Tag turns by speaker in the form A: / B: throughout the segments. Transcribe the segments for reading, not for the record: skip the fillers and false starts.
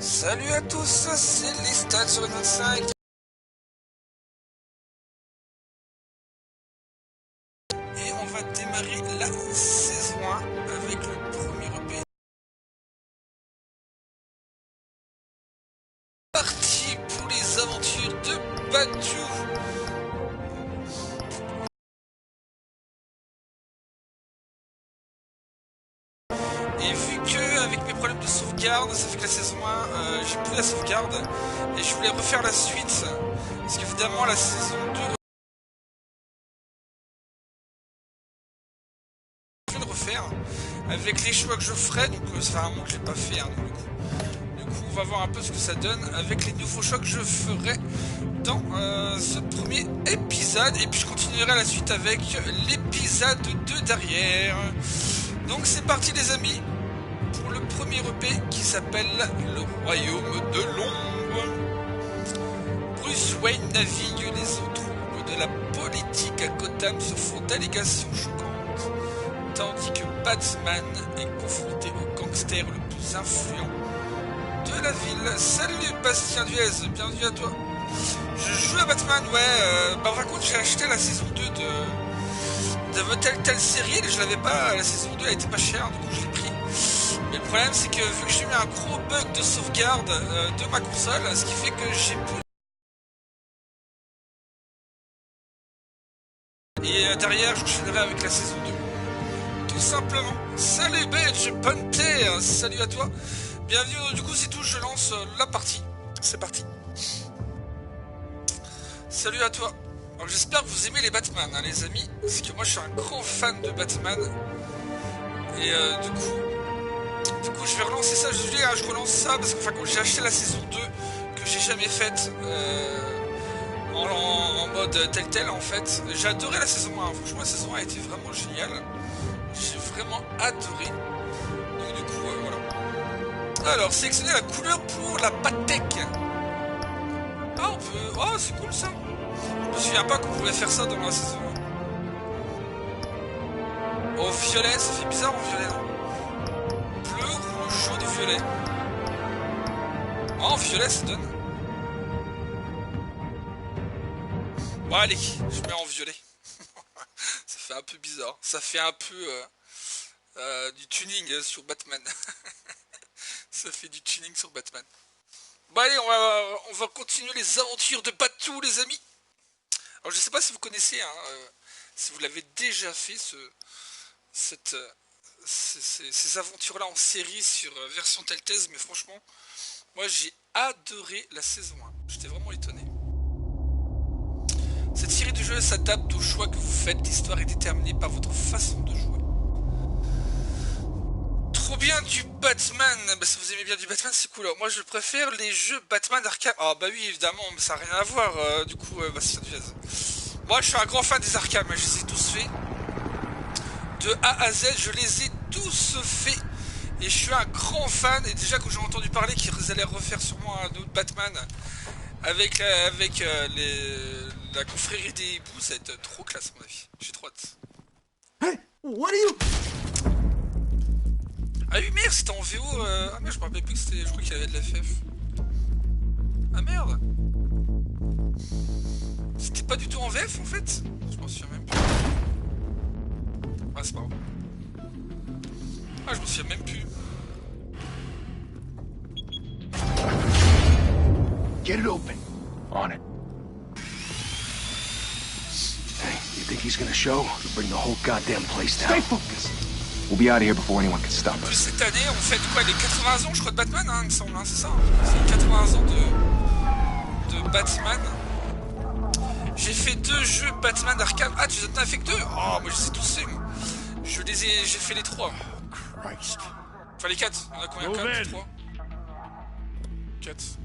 A: Salut à tous, c'est Lestat sur le 25. Et on va démarrer la saison 1 avec le premier EP. Parti pour les aventures de Badou. Et vu que avec mes problèmes de sauvegarde, ça fait que la saison 1, j'ai plus la sauvegarde. Et je voulais refaire la suite. Parce qu'évidemment la saison 2... je vais le refaire. Avec les choix que je ferai, donc ça fait un moment que je l'ai pas fait. Hein, donc, du coup, on va voir un peu ce que ça donne avec les nouveaux choix que je ferai dans ce premier épisode. Et puis je continuerai la suite avec l'épisode 2 derrière. Donc c'est parti les amis pour le premier EP qui s'appelle le Royaume de l'Ombre. Bruce Wayne navigue les eaux troubles de la politique à Gotham se font d'allégations choquantes, tandis que Batman est confronté au gangster le plus influent de la ville. Salut Bastien Duez, bienvenue à toi. Je joue à Batman, ouais, par contre j'ai acheté la saison 2 de Telltale série, je l'avais pas, la saison 2 elle était pas chère, du coup je l'ai pris. Mais le problème c'est que vu que j'ai eu un gros bug de sauvegarde de ma console, ce qui fait que j'ai plus... Et derrière j'enchaînerai avec la saison 2. Tout simplement. Salut Badge, Ponter, salut à toi. Bienvenue, du coup c'est tout, je lance la partie. C'est parti. Salut à toi. Alors j'espère que vous aimez les Batman, hein, les amis, parce que moi je suis un grand fan de Batman. Et du coup je vais relancer ça, je relance ça, parce que quand j'ai acheté la saison 2, que j'ai jamais faite, en mode Telltale en fait. J'ai adoré la saison 1, franchement la saison 1 a été vraiment géniale. J'ai vraiment adoré. Donc du coup, voilà. Alors, sélectionnez la couleur pour la Patek. Ah, on peut... oh, c'est cool ça. Je me souviens pas qu'on pouvait faire ça dans la saison 1. Oh, violet, ça fait bizarre en violet, non? Bleu, rouge, jaune, violet. Oh, en violet, ça donne. Bon, allez, je mets en violet. Ça fait un peu bizarre. Ça fait un peu du tuning sur Batman. Ça fait du tuning sur Batman. Bon allez, on va continuer les aventures de Badou les amis. Alors je sais pas si vous connaissez, hein, si vous l'avez déjà fait ces aventures-là en série sur version Telltale, mais franchement, moi j'ai adoré la saison 1. J'étais vraiment étonné. Cette série de jeux s'adapte aux choix que vous faites. L'histoire est déterminée par votre façon de jouer. Trop bien du Batman. Bah, si vous aimez bien du Batman, c'est cool. Alors, moi, je préfère les jeux Batman Arkham. Ah bah oui, évidemment, mais ça n'a rien à voir. Du coup, Bastien Duez. Moi, je suis un grand fan des Arkham. Je les ai tous faits. De A à Z, je les ai tous faits. Et je suis un grand fan. Et déjà, quand j'ai entendu parler qu'ils allaient refaire sûrement un autre Batman avec la confrérie des hiboux, ça va être trop classe à mon avis. J'ai trop hâte.
B: Hey, what are you?
A: Ah oui merde, c'était en VO. Ah merde, je me rappelais plus que c'était. Je crois qu'il y avait de la FF. Ah merde. C'était pas du tout en VF en fait. Je m'en souviens même plus. Ah c'est pas grave. Ah je m'en souviens même plus.
B: Get it open. On it. Hey, you think he's gonna show? He'll bring the whole goddamn place down. Stay focused. We'll be out of here before anyone can stop us.
A: En plus cette année, on fête quoi, les 80 ans je crois de Batman, hein, il me semble, hein, c'est ça. C'est les 80 ans de Batman. J'ai fait 2 jeux Batman Arkham. Ah, tu en as fait que 2? Oh, moi je les ai tous faits. J'ai fait les 3.
B: Christ.
A: Enfin les 4. On a combien? 4, 3 4.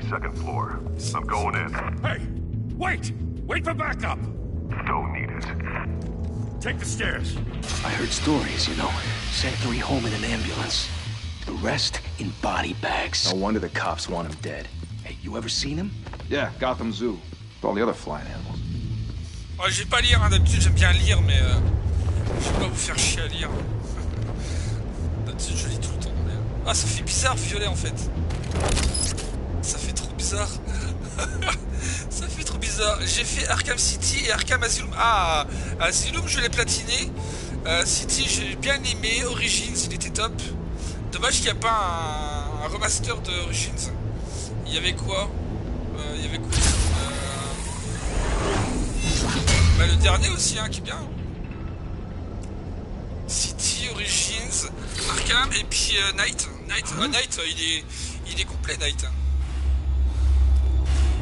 C: Second floor. I'm going in.
D: Hey! Wait! Wait for backup!
C: Don't need it. Take the stairs.
B: I heard stories, you know. Sent 3 home in an ambulance. The rest in body bags. No wonder the cops want him dead. Hey, you ever seen him?
D: Yeah, Gotham Zoo. With all the other flying animals.
A: Ouais, j'ai pas lire, hein, d'habitude j'aime bien lire, mais je vais pas vous faire chier à lire. D'habitude je lis tout le temps. Mais... Ah, ça fait bizarre, violet en fait. Ça fait trop bizarre. Ça fait trop bizarre. J'ai fait Arkham City et Arkham Asylum. Ah, Asylum je l'ai platiné. City j'ai bien aimé. Origins il était top. Dommage qu'il n'y a pas un remaster de Origins. Il y avait quoi? Il y avait quoi? Bah, le dernier aussi hein, qui est bien. City, Origins, Arkham et puis Night. Night il est complet Night.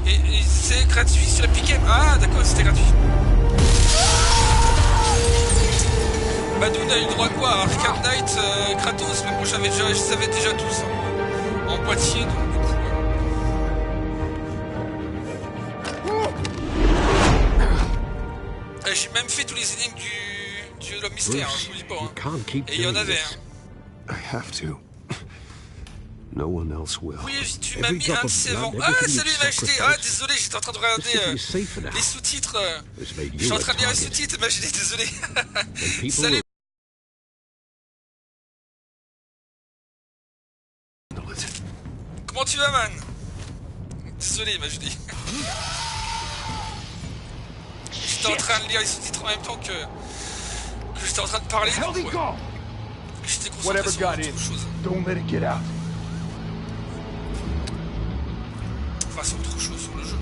A: Et c'est gratuit sur Epic Games. Ah d'accord, c'était gratuit. Badoun a eu le droit à quoi? Arkham Knight, Kratos, mais moi je savais déjà tous hein, en boîtier donc du coup. J'ai même fait tous les énigmes du l'homme mystère, hein, je vous dis pas. Hein. Et il y en avait un.
E: I have to. No one else will.
A: Oui, tu m'as mis un de ces vents. Ah, salut, il m'a acheté. Ah, désolé, j'étais en train de regarder les sous-titres. Je suis en train de lire les sous-titres, imaginez, désolé. Salut. Comment tu vas, man? Désolé, imaginez. J'étais en train de lire les sous-titres en même temps que j'étais en train de parler. Donc, ouais. J'étais concentré sur autre chose. Enfin, sur autre chose, sur le jeu.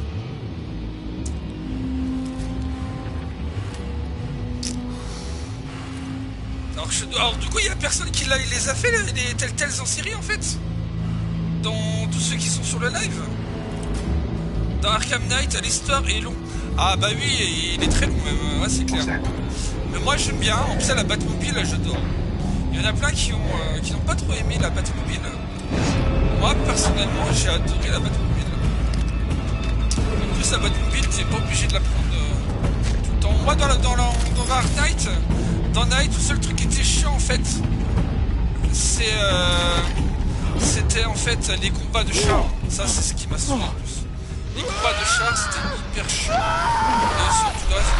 A: Alors du coup, il y a personne qui les a fait, les Telltales en série, en fait. Dans tous ceux qui sont sur le live. Dans Arkham Knight, l'histoire est longue. Ah bah oui, il est très long même, ouais, c'est clair. Mais moi j'aime bien, en plus la Batmobile, j'adore. Il y en a plein qui n'ont pas trop aimé la Batmobile. Moi personnellement, j'ai adoré la Batmobile. En plus la Batmobile, t'es pas obligé de la prendre tout le temps. Moi dans Dark Knight, dans Night, le seul truc qui était chiant en fait, c'était en fait les combats de chars. Ça c'est ce qui m'a saoulé en plus. Les combats de chars c'était hyper chiant. Et surtout le reste.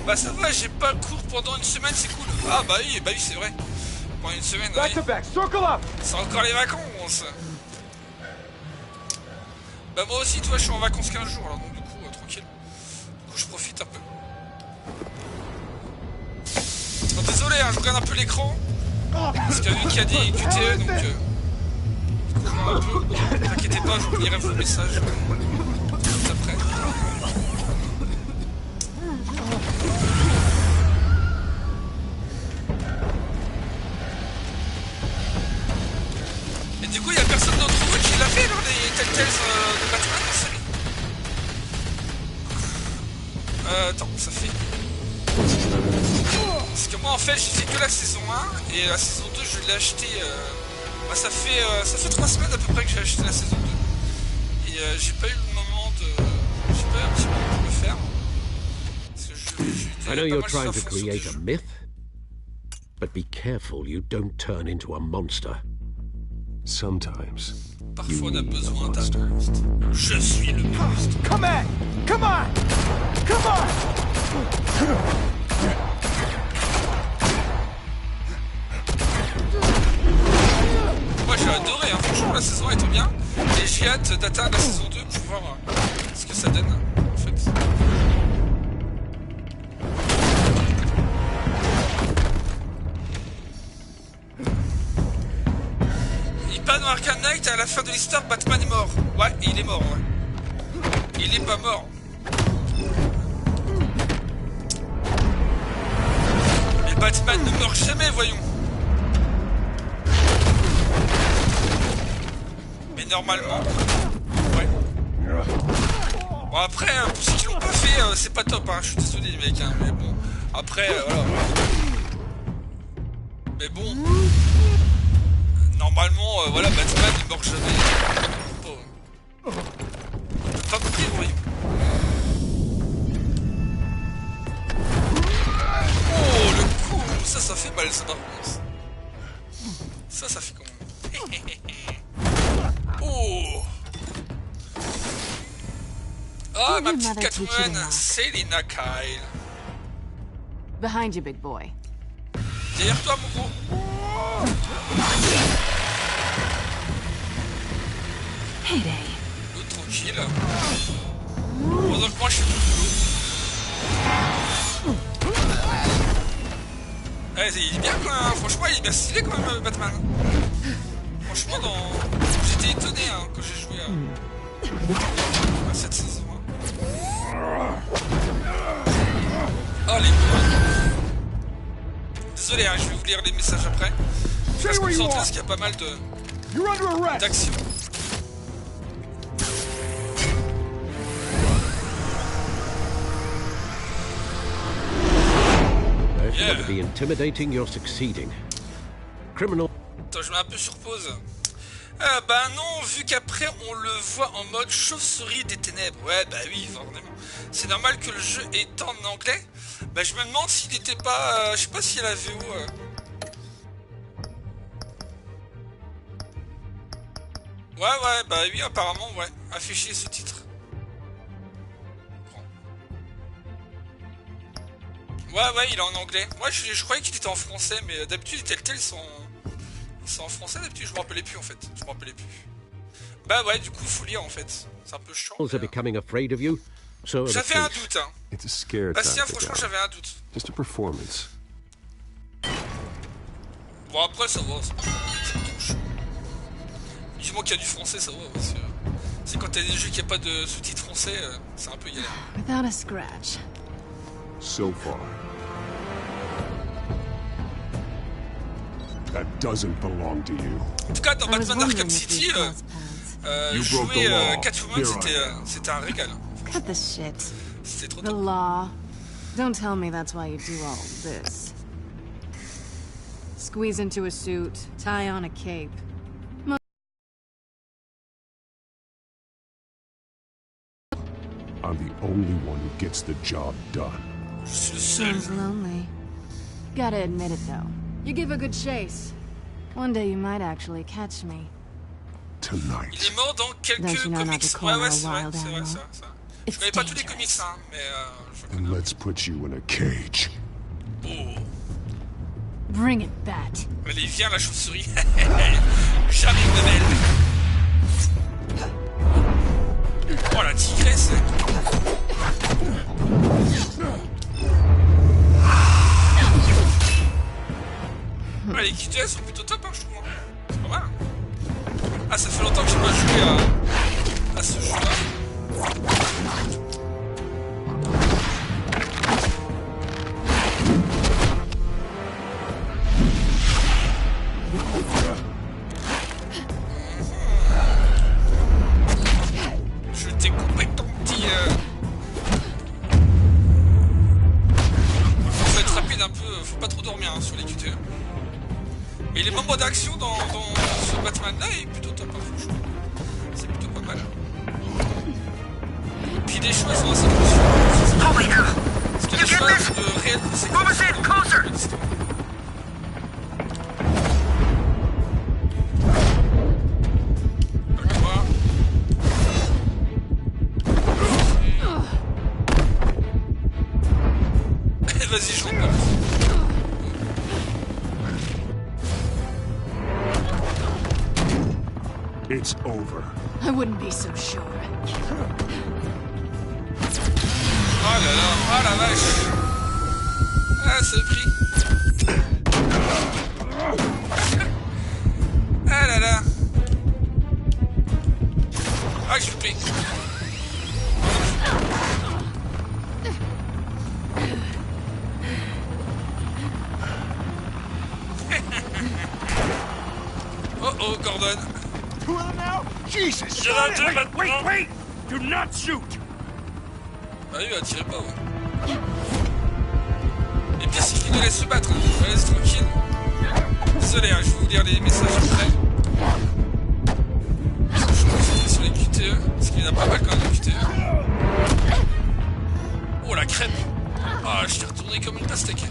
A: Bah ça va, j'ai pas cours pendant une semaine, c'est cool. Ah bah oui c'est vrai. Pendant une semaine, c'est encore les vacances. Bah moi aussi, toi, je suis en vacances 15 jours, alors donc du coup, tranquille. Du coup, je profite un peu. Non, désolé, hein, je regarde un peu l'écran. Parce qu'il y a des QTE, donc... du coup, je regarde un peu. Ne t'inquiétez pas, je lirai vos messages. Juste après. Et du coup, il n'y a personne d'entre vous qui l'a fait, alors, les Telltales de Batman en série. Attends, ça fait... Parce que moi en fait j'ai fait que la saison 1 et la saison 2 je l'ai acheté bah, ça fait 3 semaines à peu près que j'ai acheté la saison 2 et j'ai pas eu le moment de... J'ai pas eu un petit moment pour le faire parce que
E: I know you're trying to create a myth, but be careful you don't turn into a monster.
C: Sometimes.
A: Parfois on a besoin d'un monstre. Je suis le monstre.
B: Come on! Come on! Come on!
A: Moi j'ai adoré, hein. Franchement la saison 1 était bien. Et j'ai hâte d'atteindre la saison 2 pour voir ce que ça donne en fait. Il part dans Arkham Knight et à la fin de l'histoire Batman est mort. Ouais, il est mort, ouais. Il est pas mort. Mais Batman ne meurt jamais, voyons. Mais normalement, ouais. Bon après, pour ceux qui l'ont pas fait, c'est pas top, hein. Je suis désolé les mecs, hein. Mais bon, après, voilà. Mais bon, normalement, voilà, Batman ne meurt jamais. Pas compris, voyons. ça fait mal, ça par contre. Ça fait comment? Oh! Ah, ma petite Catwoman, Selina Kyle.
F: Behind you, big boy.
A: Derrière toi, mon gros.
F: Heyday.
A: L'autre tranquille. Pendant que moi je suis tout boulot. Ouais, il est bien quand même, franchement il est bien stylé quand même Batman. Franchement j'étais étonné hein, quand j'ai joué à cette saison. Oh les gars. Désolé hein, je vais vous lire les messages après. Je vais se concentrer parce qu'il y a pas mal d'actions.
E: Yeah. To be intimidating, you're succeeding. Criminal.
A: Attends, je mets un peu sur pause. Bah non, vu qu'après on le voit en mode chauve-souris des ténèbres. Ouais, bah oui, forcément. C'est normal que le jeu est en anglais. Bah je me demande s'il n'était pas... je sais pas s'il y a la VO... Ouais, bah oui, apparemment, ouais. Afficher ce titre. Ouais, il est en anglais. Ouais, je croyais qu'il était en français, mais d'habitude, les Telltale sont en français d'habitude. Je me rappelais plus, en fait. Bah ouais, du coup, il faut lire, en fait. C'est un peu chiant. J'avais un doute, hein. Bastien, franchement, j'avais un doute.
C: Just a performance.
A: Bon, après, ça va. C'est pas trop chiant. Du moins qu'il y a du français, ça va. C'est quand t'as des jeux qui n'ont pas de sous-titres français, c'est un peu galère.
F: Without a scratch.
C: So far. That doesn't belong to you.
A: En tout cas, dans Batman Arkham City, jouer Catwoman, c'était un régal.
F: Cut this shit.
A: C'était trop
F: The
A: top.
F: law. Don't tell me that's why you do all this. Squeeze into a suit, tie on a cape.
C: I'm the only one who gets the job done.
A: Je suis le seul.
F: Sounds lonely. Gotta admit it though. You give a good chase. One day you might actually catch me.
C: Tonight.
A: Il est mort dans quelques comics. Ouais, c'est vrai. Je connais pas tous les comics, hein, mais je connais.
C: And let's put you in a cage.
A: Oh.
F: Bring it, Bat.
A: Allez, viens la chauve-souris. J'arrive, ma belle. Oh, la tigresse. Ah, les QTS sont plutôt top, hein, je trouve. C'est pas mal. Ah, ça fait longtemps que j'ai pas joué à ce jeu-là. Je t'ai coupé ton petit... Faut être rapide un peu, faut pas trop dormir hein, sur les QTE. Mais les moments d'action dans ce Batman-là est plutôt top, hein, franchement. C'est plutôt pas mal. Puis les choix sont assez cruciaux. Parce que les choix de réelles conséquences de l'histoire. Vas-y, je rentre.
C: It's over.
F: I wouldn't be so sure.
A: Oh là là, oh la vache. Ah, c'est pris. Ah là là. Ah, je suis pris. Oh, Gordon.
C: Two of them now? Jesus!
A: Wait!
C: Do not shoot!
A: Ah oui, bah tirez pas, ouais. Et pire, c'est qu'il nous laisse se battre, hein. On laisse tranquille. Désolé, hein, je vais vous lire les messages après. Je vais me concentrer sur les QTE, parce qu'il y en a pas mal quand même, les QTE. Oh, la crêpe! Ah, je t'ai retourné comme une pastèque.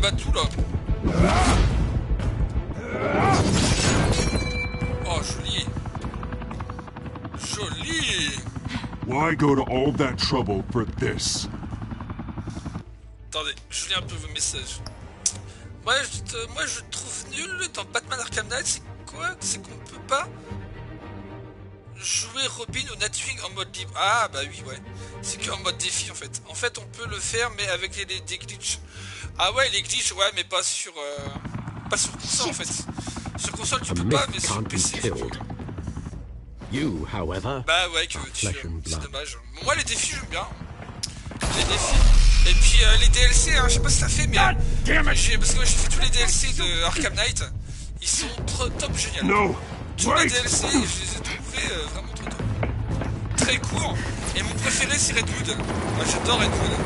A: rabat tout là. Oh, joli. Joli.
C: Why go to all that trouble for this?
A: Attendez, je lis un peu vos messages. Moi je trouve nul dans Batman Arkham Knight, c'est quoi? C'est qu'on peut pas jouer Robin ou Nightwing en mode libre. Ah bah oui, ouais. C'est qu'en mode défi en fait. En fait on peut le faire mais avec des glitches. Ah ouais, les glitches, ouais, mais pas sur console en fait. Sur console tu peux pas, mais sur PC tu peux.
E: You, however,
A: bah ouais, que tu
E: flesh and
A: c'est
E: blood.
A: dommage. Moi les défis j'aime bien. Les défis. Et puis les DLC, hein, je sais pas si ça fait, mais parce que moi j'ai fait tous les DLC de Arkham Knight. Ils sont trop top génial.
C: No!
A: Tous les
C: Wait!
A: DLC, je les ai trouvés vraiment trop top. Très court. Et mon préféré c'est Redwood. Moi j'adore Redwood.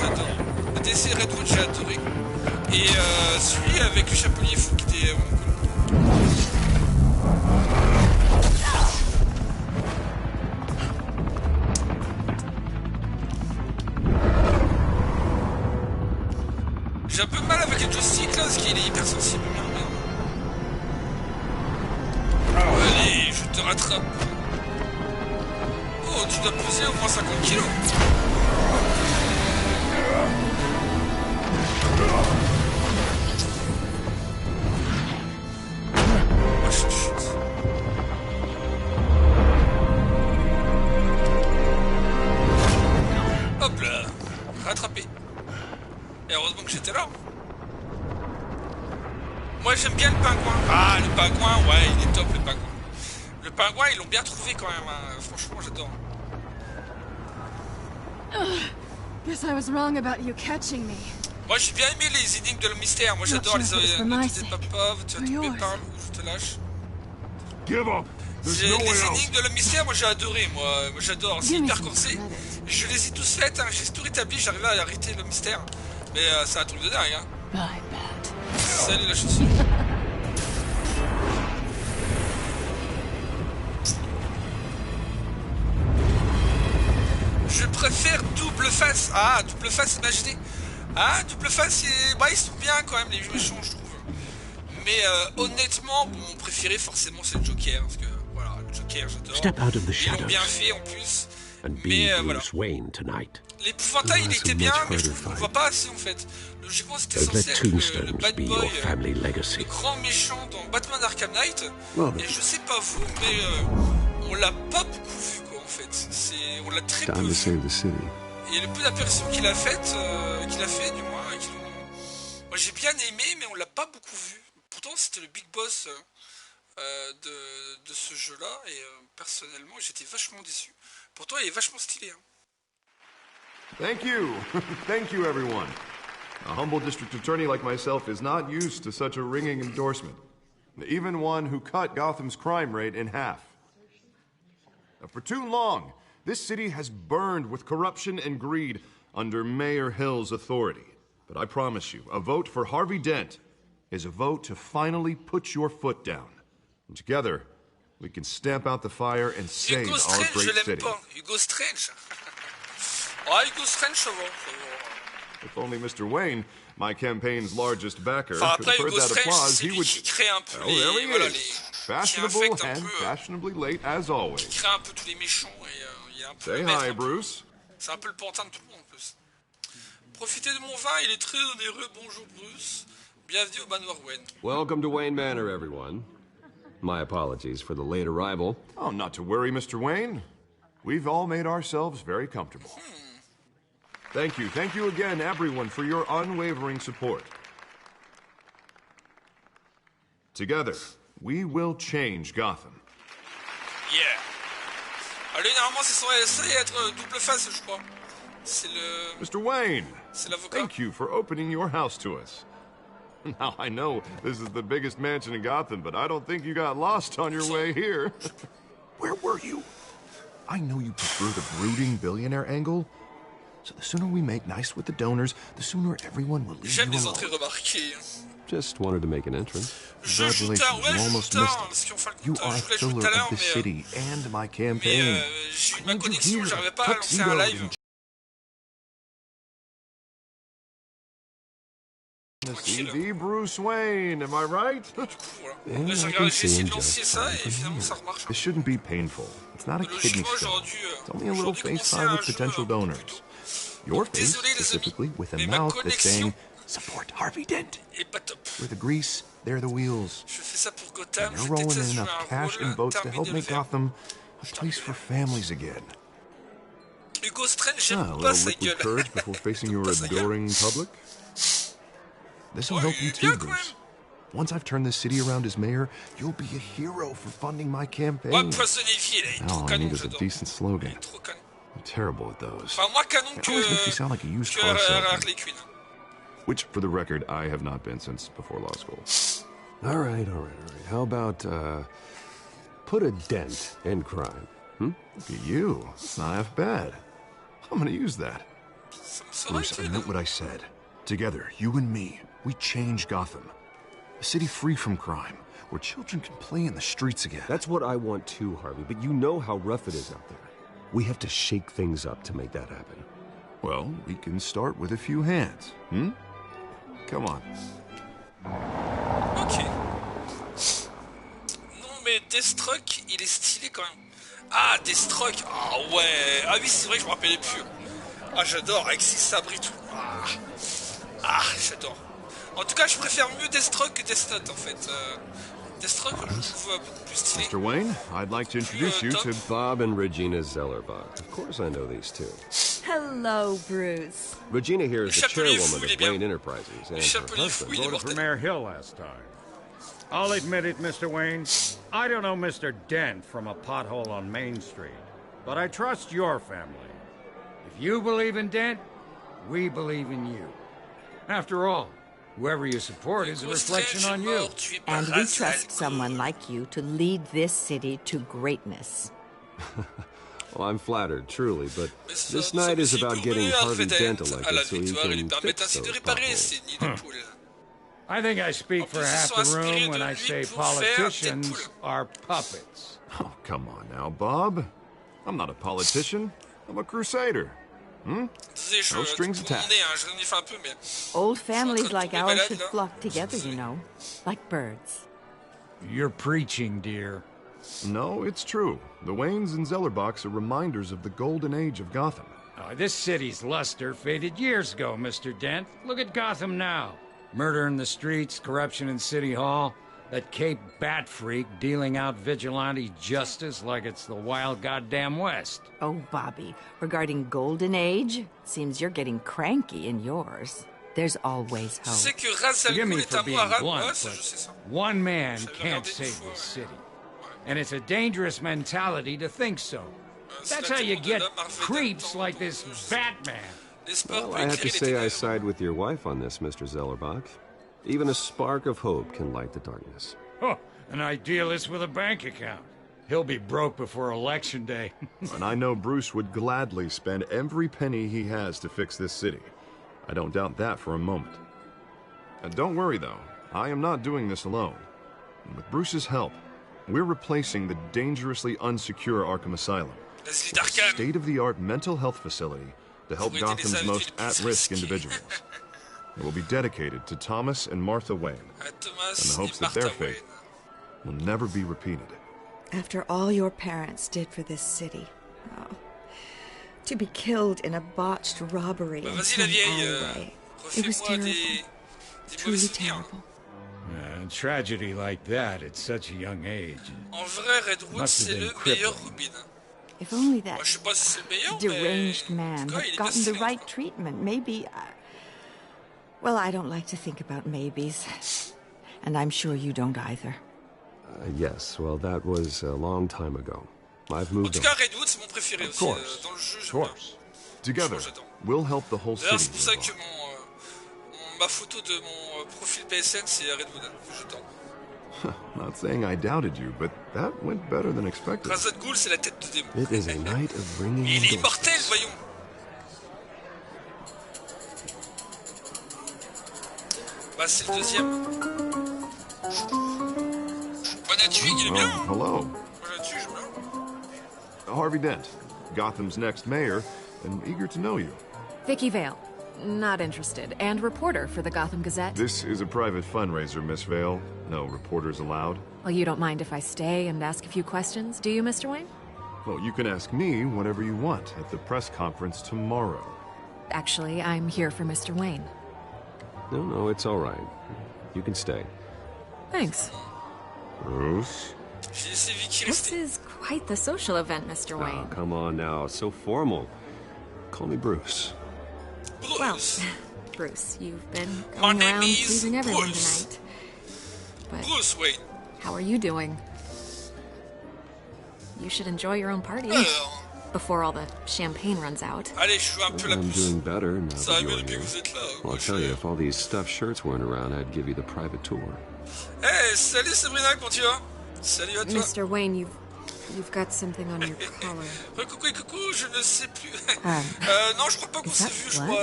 A: J'adore. Le DLC Redwood j'ai adoré. Et celui avec le chapelier fou qui était vraiment cool. J'ai un peu mal avec le joystick là parce qu'il est hyper sensible. Allez, je te rattrape. Oh, tu dois peser au moins 50 kilos. Oh, chut. Hop là, rattrapé. Et heureusement que j'étais là. Moi j'aime bien le pingouin. Ah, le pingouin, ouais, il est top le pingouin. Le pingouin, ils l'ont bien trouvé quand même. Hein. Franchement, j'adore.
F: Guess I was wrong about you catching me.
A: Moi j'ai bien aimé les énigmes de le mystère. Moi j'adore les énigmes de Popov. Tu vas tomber par où je te lâche.
C: Give up! There's no way
A: Les
C: else.
A: énigmes de le mystère, moi j'ai adoré. Moi j'adore. C'est hyper corsé. Je les ai tous faites. Hein. J'ai tout rétabli. J'arrivais à arrêter le mystère. Mais c'est un truc de dingue. Hein.
F: Bye, Bat.
A: Salut la chaussure. Je préfère double face. Ah, double face, imaginez. Ah, double face, bah, ils sont bien quand même, les méchants, je trouve. Mais honnêtement, bon, mon préféré, forcément, c'est le Joker. Parce que, voilà, le Joker, j'adore.
E: Step out of the
A: Ils l'ont bien
E: shadows
A: fait en plus.
E: and be
A: Mais voilà.
E: Bruce Wayne tonight.
A: L'épouvantail, il était bien, mais je trouve qu'on le voit pas assez en fait. Logiquement, c'était
E: Don't let
A: censé être le
E: tombstones
A: bad
E: be
A: boy,
E: your family legacy.
A: le grand méchant dans Batman Arkham Knight. Et je sais pas vous, mais on l'a pas beaucoup vu quoi en fait. On l'a très peu vu. Et le peu d'apparitions qu'il a fait du moins, moi j'ai bien aimé, mais on l'a pas beaucoup vu. Pourtant, c'était le big boss de ce jeu-là, et personnellement, j'étais vachement déçu. Pourtant, il est vachement stylé. Hein.
G: Thank you. Thank you, everyone. A humble district attorney like myself is not used to such a ringing endorsement. Even one who cut Gotham's crime rate in half. For too long, this city has burned with corruption and greed under Mayor Hill's authority. But I promise you, a vote for Harvey Dent is a vote to finally put your foot down. And together, we can stamp out the fire and save
A: Hugo
G: our
A: Strange,
G: great
A: je l'aime
G: city.
A: pas. Hugo Strange. Ah, Hugo Strange, ça va.
G: If only Mr. Wayne, my campaign's largest backer,
A: Enfin,
G: could
A: après,
G: have heard
A: Hugo
G: that
A: Strange,
G: applause,
A: c'est
G: he
A: lui
G: would...
A: qui crée un peu
G: Oh, there
A: les...
G: he
A: Voilà,
G: is.
A: qui
G: Fashionable
A: infecte un
G: and
A: peu...
G: fashionably late as always.
A: qui crée un peu tous les méchants, et il est un peu
G: Say
A: le maître,
G: hi,
A: un peu.
G: Bruce.
A: C'est un peu le pantin de tout le monde, en plus. Profitez de mon vin, il est très onéreux. Bonjour, Bruce. Bienvenue au manoir Wayne.
H: Welcome to Wayne Manor, everyone. My apologies for the late arrival.
G: Oh, not to worry, Mr. Wayne. We've all made ourselves very comfortable. Thank you again, everyone, for your unwavering support. Together, we will change Gotham.
A: Yeah. Allez, normalement, c'est censé être double face, je crois. C'est le...
G: Mr. Wayne,
A: c'est l'avocat.
G: thank you for opening your house to us. Now, I know this is the biggest mansion in Gotham, but I don't think you got lost on your way here. Where were you? I know you prefer the brooding billionaire angle, so the sooner we make nice with the donors, the sooner everyone will leave
A: J'aime
G: you
A: les
G: alone.
A: entrées remarquées.
H: Just wanted to make an entrance.
A: Je joue tard, ouais,
G: you
A: je joue
G: almost
A: tard,
G: missed
A: parce qu'en fin de
G: You
A: compte,
G: are
A: je voulais jouer tout
G: pillar
A: à l'heure,
G: of the city and my
A: mais
G: campaign.
A: j'ai eu ma
G: Why don't you
A: connexion,
G: hear
A: j'arrivais pas à lancer un
G: tuxedo
A: live.
G: and The Bruce Wayne, am I right?
A: Voilà. Là, j'ai essayé de lancer ça et finalement ça remarche.
G: This shouldn't be painful. It's not a kidney stone. It's only a little FaceTime with potential donors. Your face, specifically, with a mouth that's saying, support Harvey Dent. We're the grease, they're the wheels.
A: Je fais ça pour Gotham.
G: They're rolling in enough cash and votes to help make Gotham a place for families again.
A: Hugo Strange, j'aime
G: A
A: pas
G: little
A: sa
G: liquid
A: gueule.
G: courage before facing your adoring public. This'll help you too, Bruce. Once I've turned this city around as mayor, you'll be a hero for funding my campaign.
A: Ouais, personnifié, là, il est trop
G: All I
A: canon,
G: need is a
A: j'adore.
G: decent slogan.
A: Il est trop canon.
G: I'm terrible at those.
A: Enfin, moins canon
G: It always makes you sound like a used car salesman.
A: Harley Quinn.
G: Which, for the record, I have not been since before law school.
H: All right. How about, put a dent in crime?
G: Look at you. It's not half bad. I'm gonna use that.
A: Ça me saurait
G: Bruce, I
A: utile.
G: meant what I said. Together, you and me, we change Gotham. A city free from crime, where children can play in the streets again.
H: That's what I want too, Harvey, but you know how rough it is out there. We have to shake things up to make that happen.
G: Well, we can start with a few hands, Come on.
A: Ok. Non, mais Deathstroke, il est stylé quand même. Ah, Deathstroke. Ah ouais. Ah oui, c'est vrai que je me rappelais plus. Ah, j'adore, avec ses sabres et tout. Ah, j'adore. En tout cas, je préfère mieux Deathstroke que Death Note, en fait. Deathstroke, je le trouve beaucoup plus stylé.
G: Mr. Wayne, I'd like to introduce you to...
H: Bob and Regina Zellerbach. Of course I know these two.
I: Hello, Bruce.
H: Regina here is the
A: Chapelier
H: chairwoman
A: fou, il est
H: of
A: bien.
H: Wayne Enterprises, and her
A: Chapelier fou,
H: husband...
A: il est
J: Voted for
A: mortel.
J: Mayor Hill last time. I'll admit it, Mr. Wayne. I don't know Mr. Dent from a pothole on Main Street, but I trust your family. If you believe in Dent, we believe in you. After all, whoever you support is a reflection on you.
I: And we trust someone like you to lead this city to greatness.
H: Well, I'm flattered, truly, but this night is about getting Harvey Dent elected so he can fix those potholes.
J: I think I speak for half the room when I say politicians are puppets.
G: Oh, come on now, Bob. I'm not a politician. I'm a crusader. No strings attached.
I: Old families like ours should flock together, you know, like birds.
J: You're preaching, dear.
G: No, it's true. The Waynes and Zellerbachs are reminders of the golden age of Gotham.
J: This city's luster faded years ago, Mr. Dent. Look at Gotham now. Murder in the streets, corruption in City Hall, that Cape Bat freak dealing out vigilante justice like it's the wild goddamn West.
I: Oh, Bobby, regarding Golden Age, seems you're getting cranky in yours. There's always hope.
J: Forgive me for being blunt, but one man can't save this city. And it's a dangerous mentality to think so. That's how you get creeps like this Batman.
H: Well, I have to say I side with your wife on this, Mr. Zellerbach. Even a spark of hope can light the darkness.
J: Oh, an idealist with a bank account. He'll be broke before Election Day.
G: And I know Bruce would gladly spend every penny he has to fix this city. I don't doubt that for a moment. And don't worry, though. I am not doing this alone. And with Bruce's help, we're replacing the dangerously unsecure Arkham Asylum with a state-of-the-art mental health facility to help Gotham's most at-risk individuals. It will be dedicated to Thomas and Martha Wayne, in the hopes that their fate will never be repeated.
K: After all your parents did for this city, to be killed in a botched robbery in some alleyway, it was terrible. Truly terrible.
J: A tragedy like that at such a young age.
A: En vrai, Redwood, c'est le meilleur Robin.
K: If only that
A: Je sais pas si c'est le meilleur,
K: deranged
A: mais...
K: man had gotten the right treatment, maybe... Well, I don't like to think about maybes. And I'm sure you don't either.
H: Yes, well, that was a long time ago. I've moved on.
A: En tout cas, Redwood, c'est mon préféré aussi. Dans le jeu, j'aime bien.
G: Together, we'll help the whole city.
A: D'ailleurs, c'est pour ça que ma photo de mon profil PSN, c'est Redwood, que je tends.
G: Not saying I doubted you, but that went better than expected.
A: Razat Ghul, c'est la tête de démon.
H: It is a night of ringing
A: Il est immortel, voyons. Bah, c'est le deuxième. Bonatuig, il est bien.
G: Hello.
A: Bonatuig, j'aime bien.
G: Harvey Dent, Gotham's next mayor, and eager to know you.
F: Vicky Vale. not interested, and reporter for the Gotham Gazette.
G: This is a private fundraiser, Miss Vale. No reporters allowed.
F: Well, you don't mind if I stay and ask a few questions, do you, Mr. Wayne?
G: Well, you can ask me whatever you want at the press conference tomorrow.
F: Actually, I'm here for Mr. Wayne.
H: No, it's all right. You can stay.
F: Thanks.
G: Bruce?
F: This is quite the social event, Mr. Wayne.
H: Oh, come on now. So formal. Call me Bruce.
F: Well, Bruce, you've been going around pleasing everyone tonight. But
A: Bruce Wayne.
F: How are you doing? You should enjoy your own party before all the champagne runs out.
A: Allez, je joue un peu la
H: I'm
A: pousse.
H: doing better now
A: Ça
H: that
A: va
H: you're
A: mieux depuis
H: here.
A: que vous êtes là.
H: Well, I'll tell you, if all these stuffed shirts weren't around, I'd give you the private tour.
A: Hey, salut Sabrina, comment tu vas? Salut à toi.
F: Mr. Wayne, you've got something on your collar.
A: Coucou, je ne sais plus. Non, je crois pas qu'on s'est vu, je crois.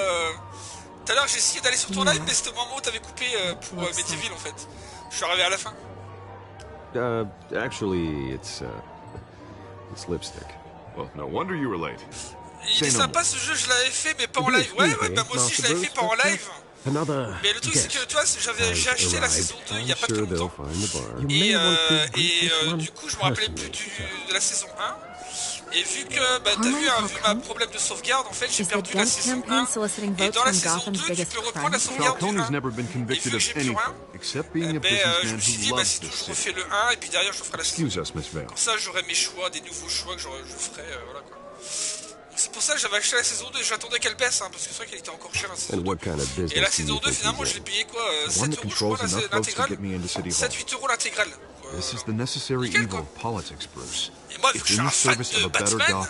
A: Tout à l'heure, j'ai essayé d'aller sur ton live, mais c'était au moment où t'avais coupé pour Medieval, en fait. Je suis arrivé à la fin.
H: Actually, it's lipstick.
G: Well, no wonder you were late.
A: Il est sympa ce jeu, je l'avais fait, mais pas en live. Ouais, bah moi aussi je l'avais fait pas en live. Mais le truc c'est que toi, j'ai acheté la saison 2 il y a pas très longtemps. Et du coup, je me rappelais plus de la saison 1. Et vu que t'as vu ma problème de sauvegarde, en fait, j'ai perdu la saison 1. Et dans la saison 2, tu peux reprendre la sauvegarde du 1. Et vu que j'ai plus rien, je me suis dit, si je refais le 1, et puis derrière je ferai la saison 2. Comme ça, j'aurai mes choix, des nouveaux choix que je ferai, voilà quoi. C'est pour ça que j'avais acheté la saison 2 et j'attendais qu'elle baisse, parce que c'est vrai qu'elle était encore chère la saison 2. Et la saison 2, finalement, je l'ai payé quoi 7 € je crois l'intégrale 7-8 € l'intégrale.
G: This is the necessary evil of politics, Bruce.
A: Et moi, vu que je suis un fan de Batman,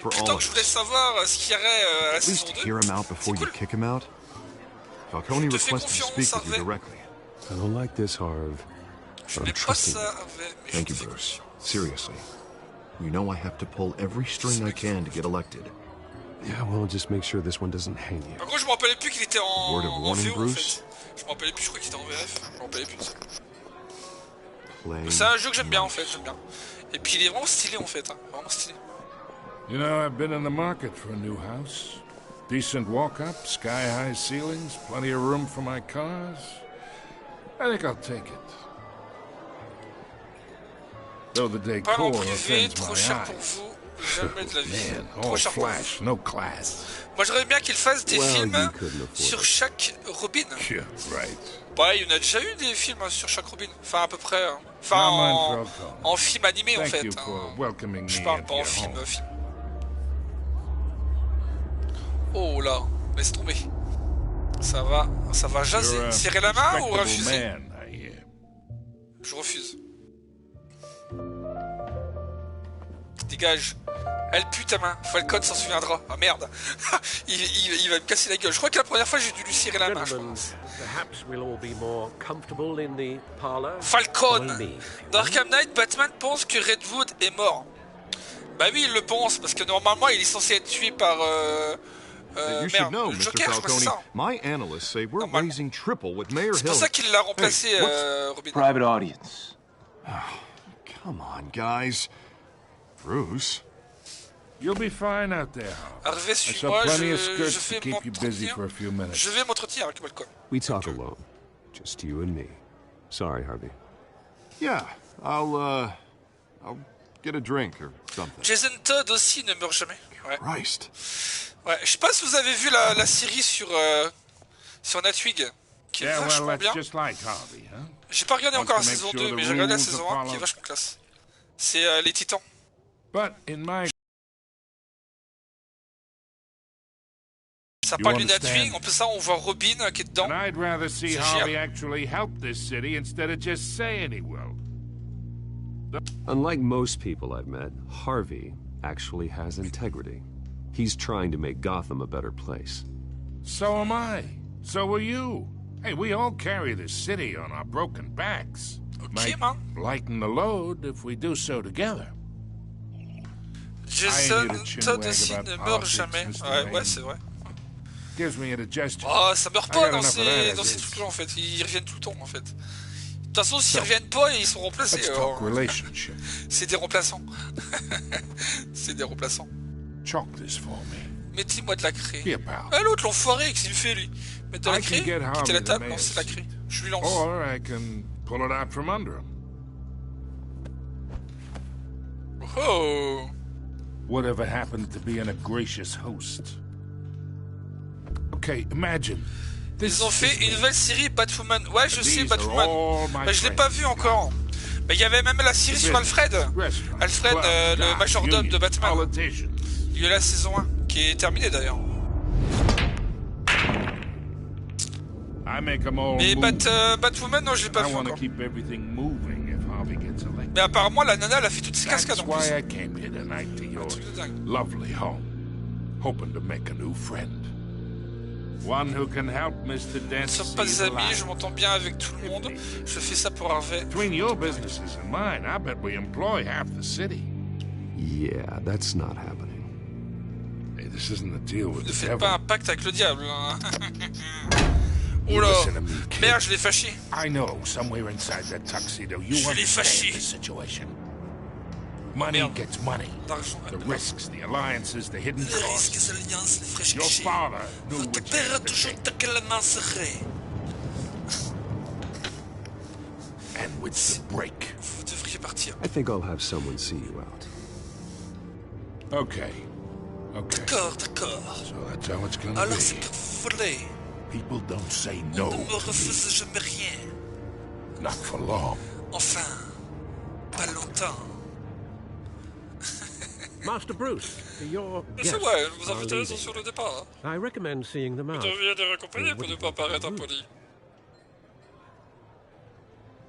A: pourtant que je voulais savoir ce qu'il y aurait à la saison 2, c'est cool. Je te fais confiance, Harvey.
H: I don't like this, Harv.
A: Je n'aime pas ça, Harvey.
G: Thank you, Bruce. Seriously. You know I have to pull every string I can to get elected.
H: Yeah, well, just make sure this one doesn't hang you.
A: Par contre, je me rappelais plus qu'il était en
G: Word of warning,
A: VO, en
G: Bruce?
A: fait. Je me rappelais plus, je crois qu'il était en VF. Je me rappelais plus de ça.
G: Play
A: C'est un jeu que j'aime bien, en fait, j'aime bien. Et puis il est vraiment stylé, en fait, vraiment stylé.
J: You know, I've been in the market for a new house. Decent walk-up, sky-high ceilings, plenty of room for my cars. I think I'll take it. Though the decor
A: Pas en privé,
J: offends
A: trop
J: my
A: cher pour
J: eyes.
A: vous, jamais de la vie.
J: Man,
A: Trop
J: all
A: cher pour vous.
J: flash, no class.
A: Moi j'aimerais bien qu'il fasse des films
H: you couldn't afford
A: sur
H: it.
A: chaque Robin.
J: Yeah, right.
A: Ouais, il y en a déjà eu des films sur chaque Robin. Enfin, à peu près. Enfin,
J: Not mine for alcohol.
A: en film animé en
J: Thank
A: fait.
J: you for welcoming
A: Je
J: me
A: parle
J: into
A: pas en
J: your
A: film.
J: home.
A: Oh là, laisse tomber. Ça va jaser.
J: You're a
A: Serrer la main ou
J: respectable
A: refuser?
J: man, I hear.
A: Je refuse. Dégage. Elle pue ta main. Falcon s'en souviendra. Ah merde. il va me casser la gueule. Je crois que la première fois j'ai dû lui serrer la main. Je
E: Gentlemen,
A: pense.
E: perhaps we'll all be more comfortable in the parlor.
A: Falcon.
E: Follow me.
A: Dans Arkham Knight, Batman pense que Redwood est mort. Bah oui, il le pense parce que normalement il est censé être tué par
G: You should know,
A: le
G: Mr.
A: Joker, je crois que c'est
G: Falcone,
A: ça.
G: my analysts say we're raising triple with Mayor
A: C'est pour
G: Hill.
A: ça qu'il l'a remplacé,
G: Hey, what's-
A: Robin.
B: Private audience.
G: Come on, guys. Bruce.
J: You'll be fine out there.
A: Harvey,
J: I saw
A: suis-moi,
J: plenty of
A: je
J: skirts to
A: vais
J: keep you busy
A: m'entretenir.
J: for a few minutes.
A: Je vais m'entretenir avec Malcolm.
H: We talk alone. Just you and me. Sorry, Harvey.
G: Yeah, I'll get a drink or something.
A: Jason Todd aussi ne meurt jamais. Ouais.
G: Christ.
A: Ouais, je sais pas si vous avez vu la série sur Nightwing, qui est
J: Yeah, well,
A: vachement
J: that's
A: bien.
J: just like Harvey, huh?
A: J'ai pas regardé
J: Want
A: encore la
J: to make
A: saison
J: sure
A: 2,
J: the
A: mais j'ai regardé la
J: rules
A: saison
J: are
A: 1 qui est
J: followed.
A: vachement classe. C'est les Titans.
J: But in my
A: Ça
J: You
A: parle du
J: understand.
A: Nightwing, en plus ça on voit Robin qui est dedans.
J: and I'd rather see
A: C'est
J: Harvey
A: génial.
J: actually help this city instead of just saying he will.
H: Unlike most people I've met, Harvey actually has integrity. He's trying to make Gotham a better place.
J: So am I. So are you. Hey, we all carry this city on our broken backs. Might
A: man.
J: lighten the load if we do so together.
A: Jason
J: I ain't
A: Todd
J: here to
A: aussi
J: chinwag
A: ne
J: about
A: meurt
J: politics,
A: jamais.
J: Mr.
A: Ouais,
J: Wayne.
A: ouais, c'est vrai.
J: Gives me indigestion.
A: Oh, ça meurt
J: I
A: pas
J: got
A: dans
J: enough of that
A: ces
J: as is.
A: trucs-là en fait. Ils reviennent tout le temps en fait. De toute façon, s'ils reviennent pas, ils sont remplacés.
J: Let's talk relationship.
A: C'est des remplaçants. C'est des remplaçants.
J: Chalk this for me.
A: Mettez-moi de la craie. Ah, l'autre, l'enfoiré, qu'est-ce qu'il me fait, lui? Mettre de la craie? Quitter la table? Non, c'est de la craie. Je lui lance.
C: Or I can pull it out from under him.
A: Oh!
C: Whatever happened to being a gracious host? Okay, imagine.
A: Ils ont fait une nouvelle série Batwoman. Ouais, je sais, Batwoman. Bah, je l'ai pas vu encore. Bah, il y avait même la série sur Alfred. Alfred, le majordome de Batman. Il y a la saison 1, qui est terminée d'ailleurs. Mais Batwoman, non, je l'ai pas vu encore. Mais apparemment, la nana, elle a fait toutes ses cascades en plus. Un truc de dingue.
C: Lovely home, hoping to make a new friend. One who can help Mr. Dent.
A: Nous ne sommes pas des amis, je m'entends bien avec tout le monde. Je fais ça pour Harvey.
C: Between your businesses and mine, I bet we employ half the city.
H: Yeah, that's not happening.
C: Hey, this isn't a deal with
A: Ne
C: the
A: faites
C: devil.
A: pas un pacte avec le diable. Hein. Oh là, merde, je l'ai fâché.
C: I know, somewhere inside that tuxedo, you understand the situation. Money gets money. The risks, the alliances, the hidden costs.
A: Les alliances, les frais
C: Your
A: cachés.
C: father knew
A: Votre
C: what
A: père a toujours toqué la main serrée.
C: And with the break.
A: Vous devriez partir.
H: I think I'll have someone see you out.
C: Okay. Okay.
A: D'accord, d'accord.
C: So that's how it's gonna
A: Alors
C: be.
A: c'est que vous voulez.
C: People don't say no.
A: On ne me refuse jamais rien.
C: Not for long.
A: Enfin, pas longtemps.
E: Master Bruce, your guests
A: C'est vrai, vos
E: are
A: invités sont
E: leaving.
A: sur le départ.
E: I recommend seeing them
A: Vous
E: out.
A: devriez les raccompagner pour ne pas paraître impoli.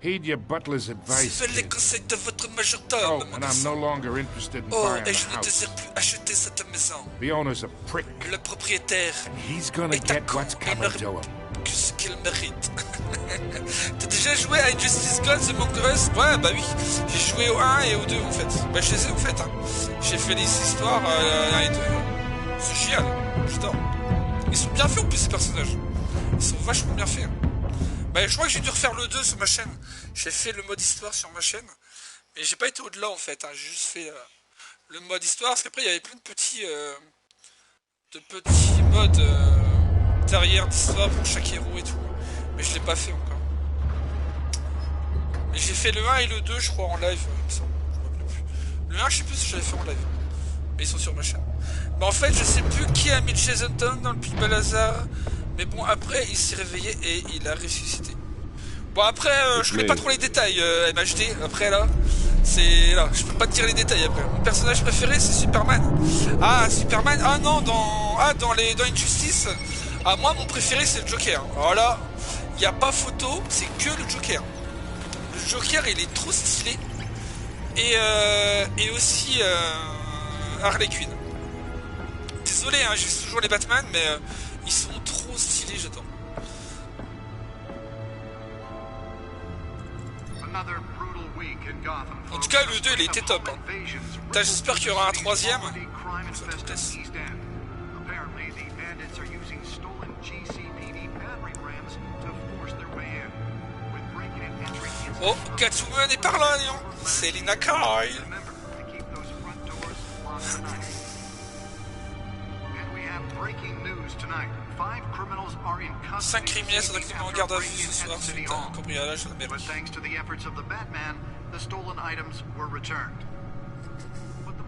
C: Heed your butler's advice.
A: Suivez les conseils de votre majordome.
C: Oh, and I'm no longer interested in
A: Oh,
C: buying
A: et
C: the
A: je ne
C: house.
A: désire plus acheter cette maison.
C: The owner's a prick.
A: Le propriétaire
C: He's gonna
A: est un
C: get
A: con
C: what's
A: et
C: coming
A: ne
C: to him.
A: que ce qu'il mérite. T'as déjà joué à Injustice Gods Among Us? Ouais, bah oui. J'ai joué au 1 et au 2 en fait. Bah je les ai en fait. Hein. J'ai fait les histoires 1 et 2. C'est génial. J'adore. Ils sont bien faits en plus ces personnages. Ils sont vachement bien faits. Bah je crois que j'ai dû refaire le 2 sur ma chaîne. J'ai fait le mode histoire sur ma chaîne. Mais j'ai pas été au-delà en fait. Hein. J'ai juste fait le mode histoire. Parce qu'après il y avait plein de petits modes derrière d'histoire pour chaque héros et tout. Mais je l'ai pas fait encore. Mais j'ai fait le 1 et le 2 je crois en live. Il me semble. Je me rappelle plus. Le 1 je sais plus si j'avais fait en live. Mais ils sont sur ma chaîne. Bah en fait je sais plus qui a mis Jason Town dans le Puy Balazar. Mais bon après il s'est réveillé et il a ressuscité. Bon après je connais pas trop les détails MHD. Après là c'est là. Je peux pas te dire les détails après. Mon personnage préféré c'est Superman. Ah Superman. Ah non dans Injustice. Ah moi mon préféré c'est le Joker. Alors là il n'y a pas photo. C'est que le Joker. Le Joker il est trop stylé. Et aussi Harley Quinn. Désolé hein, j'ai toujours les Batman mais ils sont trop stylés, j'attends. En tout cas, le 2 il était top. Hein. J'espère qu'il y aura un 3ème. Oh, Catwoman est par là, non? C'est Lina Kyle. 5 criminels sont activement en garde à vue ce soir suite à un cambriolage à la mairie.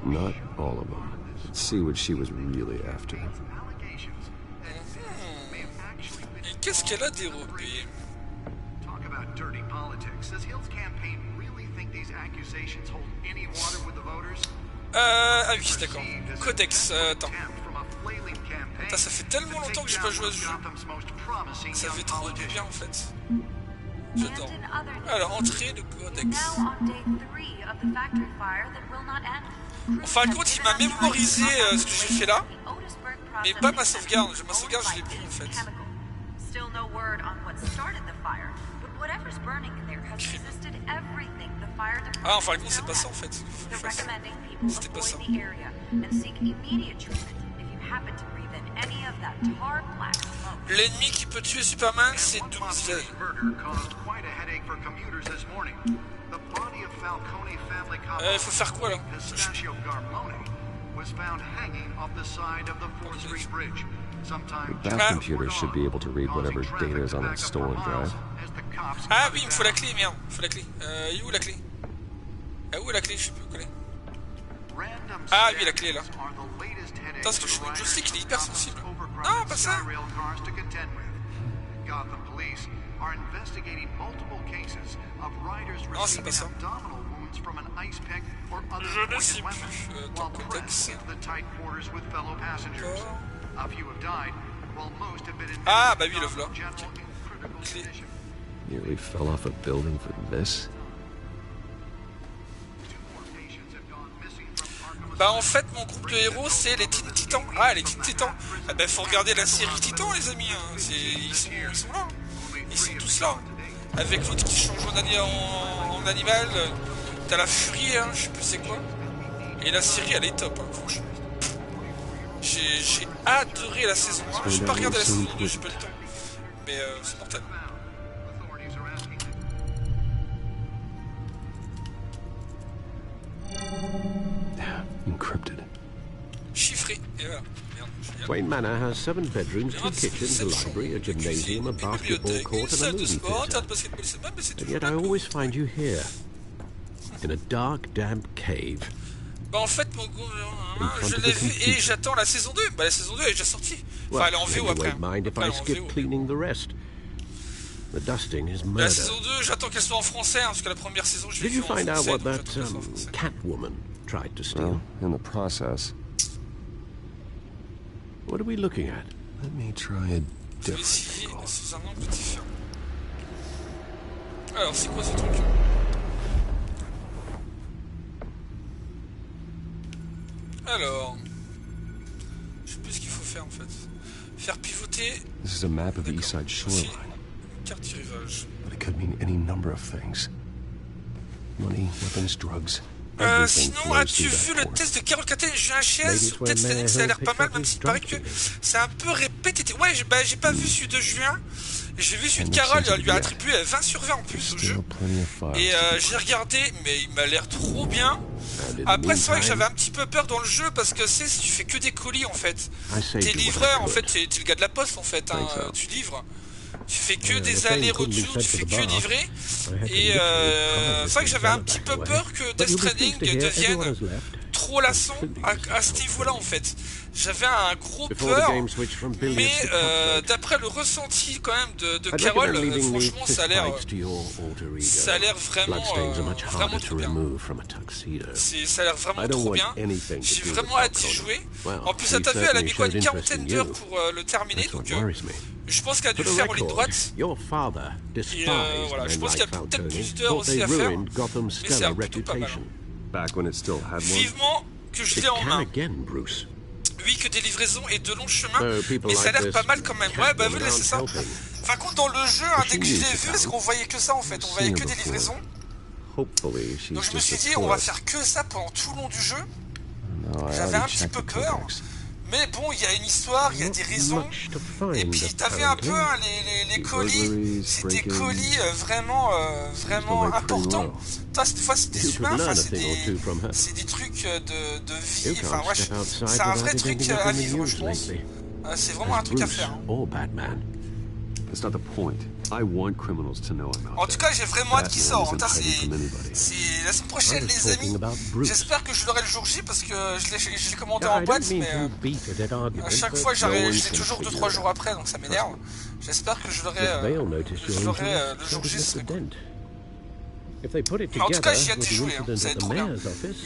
H: Not all of them. Let's see what she was really after.
A: Et qu'est-ce qu'elle a dérobé? Ah oui, d'accord. Codex, attends. Putain, ça fait tellement longtemps que j'ai pas joué à ce jeu. Ça fait trop du bien en fait. J'adore. Alors, entrée de Codex. En fin de compte, il m'a mémorisé ce que j'ai fait là. Mais pas ma sauvegarde. Ma sauvegarde, je l'ai plus en fait. Ah, en fin de compte, c'est pas ça en fait. C'était pas ça. L'ennemi qui peut tuer Superman, c'est Doomsday. Il faut faire quoi là?
H: The back computer should be able to read whatever data is on that stolen drive.
A: Ah oui, il me faut la clé, merde. Il faut la clé. Il est où la clé? Où est la clé? Je sais plus où elle est. Ah oui, la clé est là. Attends, parce que je sais qu'il est hyper sensible. Non, pas ça. Non, c'est pas ça. Je ne sais plus. Ton codex. Ah, bah oui, le voilà. Clé.
H: Nearly fell off a building for this.
A: Bah en fait mon groupe de héros c'est les Teen Titans. Ah les Teen Titans. Ah bah faut regarder la série Titans les amis hein. Ils sont là. Ils sont tous là. Avec l'autre qui change en animal. T'as la furie hein, je sais plus c'est quoi. Et la série elle est top hein, franchement. J'ai adoré la saison 1. J'ai pas regardé la saison 2, j'ai pas le temps. Mais c'est mortel.
H: Encrypted.
A: Chiffré, et voilà.
E: Wayne Manor has 7 bedrooms, 2 kitchens, a library, a gymnasium, a basketball court, and a movie theatre. And yet I always find you here, in a dark, damp cave.
A: Bah en fait, mon gars, je l'ai vu et j'attends la saison 2. Bah la saison 2 est déjà sortie. Enfin, elle est en VO après.
E: Mind if I skip cleaning the rest? The dusting is murder.
A: La saison 2, j'attends qu'elle soit en français, hein, parce que la première saison, je l'ai vue en français.
E: Did you find out what that Catwoman tried to steal?
H: Well, in the process.
E: What are we looking at?
H: Let me try a different angle.
A: Sous un angle différent. Alors, c'est quoi ce truc? Alors, je sais plus ce qu'il faut faire en fait. Faire pivoter.
H: This is a map of the East Side shoreline.
A: Carte du rivage.
H: But it could mean any number of things. Money, weapons, drugs.
A: Sinon, as-tu vu le test de Carol Catane? J'ai un chien sur Telltale, ça a l'air pas mal, même s'il paraît que c'est un peu répétitif. Ouais, j'ai pas vu celui de juin. J'ai vu celui de Carol, elle lui a attribué 20 sur 20 en plus au jeu. Et j'ai regardé, mais il m'a l'air trop bien. Après, c'est vrai que j'avais un petit peu peur dans le jeu parce que tu fais que des colis en fait. T'es livreur en fait, t'es le gars de la poste en fait, hein, tu livres. Tu fais que des allers-retours, tu fais que livrer. Et c'est vrai que j'avais un petit peu peur que Death Stranding devienne trop lassant à ce niveau-là en fait. J'avais un gros peur, mais d'après le ressenti quand même de Carol, franchement ça a l'air vraiment trop bien. Ça a l'air vraiment trop bien. J'ai vraiment hâte d'y jouer. En plus, t'as vu, elle a mis quoi, une quarantaine d'heures pour le terminer, donc je pense qu'elle a dû le faire en ligne droite. Et voilà, je pense qu'il y a peut-être plus d'heures aussi à faire, mais c'est plutôt pas mal. Vivement que je l'ai en main. Oui, que des livraisons et de longs chemins, mais ça a l'air pas mal quand même. Ouais, bah voilà, c'est ça. Enfin, contre dans le jeu, hein, dès que je l'ai vu, parce qu'on voyait que ça en fait, on voyait que des livraisons. Donc je me suis dit, on va faire que ça pendant tout le long du jeu. J'avais un petit peu peur. Mais bon, il y a une histoire, il y a des raisons. Et puis t'avais un peu hein, les colis, c'est des colis vraiment importants. Cette fois c'est des humains, enfin, c'est des trucs de vie. Enfin, ouais, c'est un vrai truc à vivre, je pense. C'est vraiment un truc à faire.
H: That's not the point. I want criminals to know about
A: en tout cas, j'ai vraiment hâte qu'il sorte. C'est la semaine prochaine, les amis. J'espère que je l'aurai le jour J parce que je l'ai commandé en boîte, mais à chaque fois, je l'ai toujours 2-3 jours après, donc ça m'énerve. J'espère que je l'aurai le jour J, ce serait cool. Mais en tout cas, j'ai hâte d'y jouer, hein. Ça va être trop bien.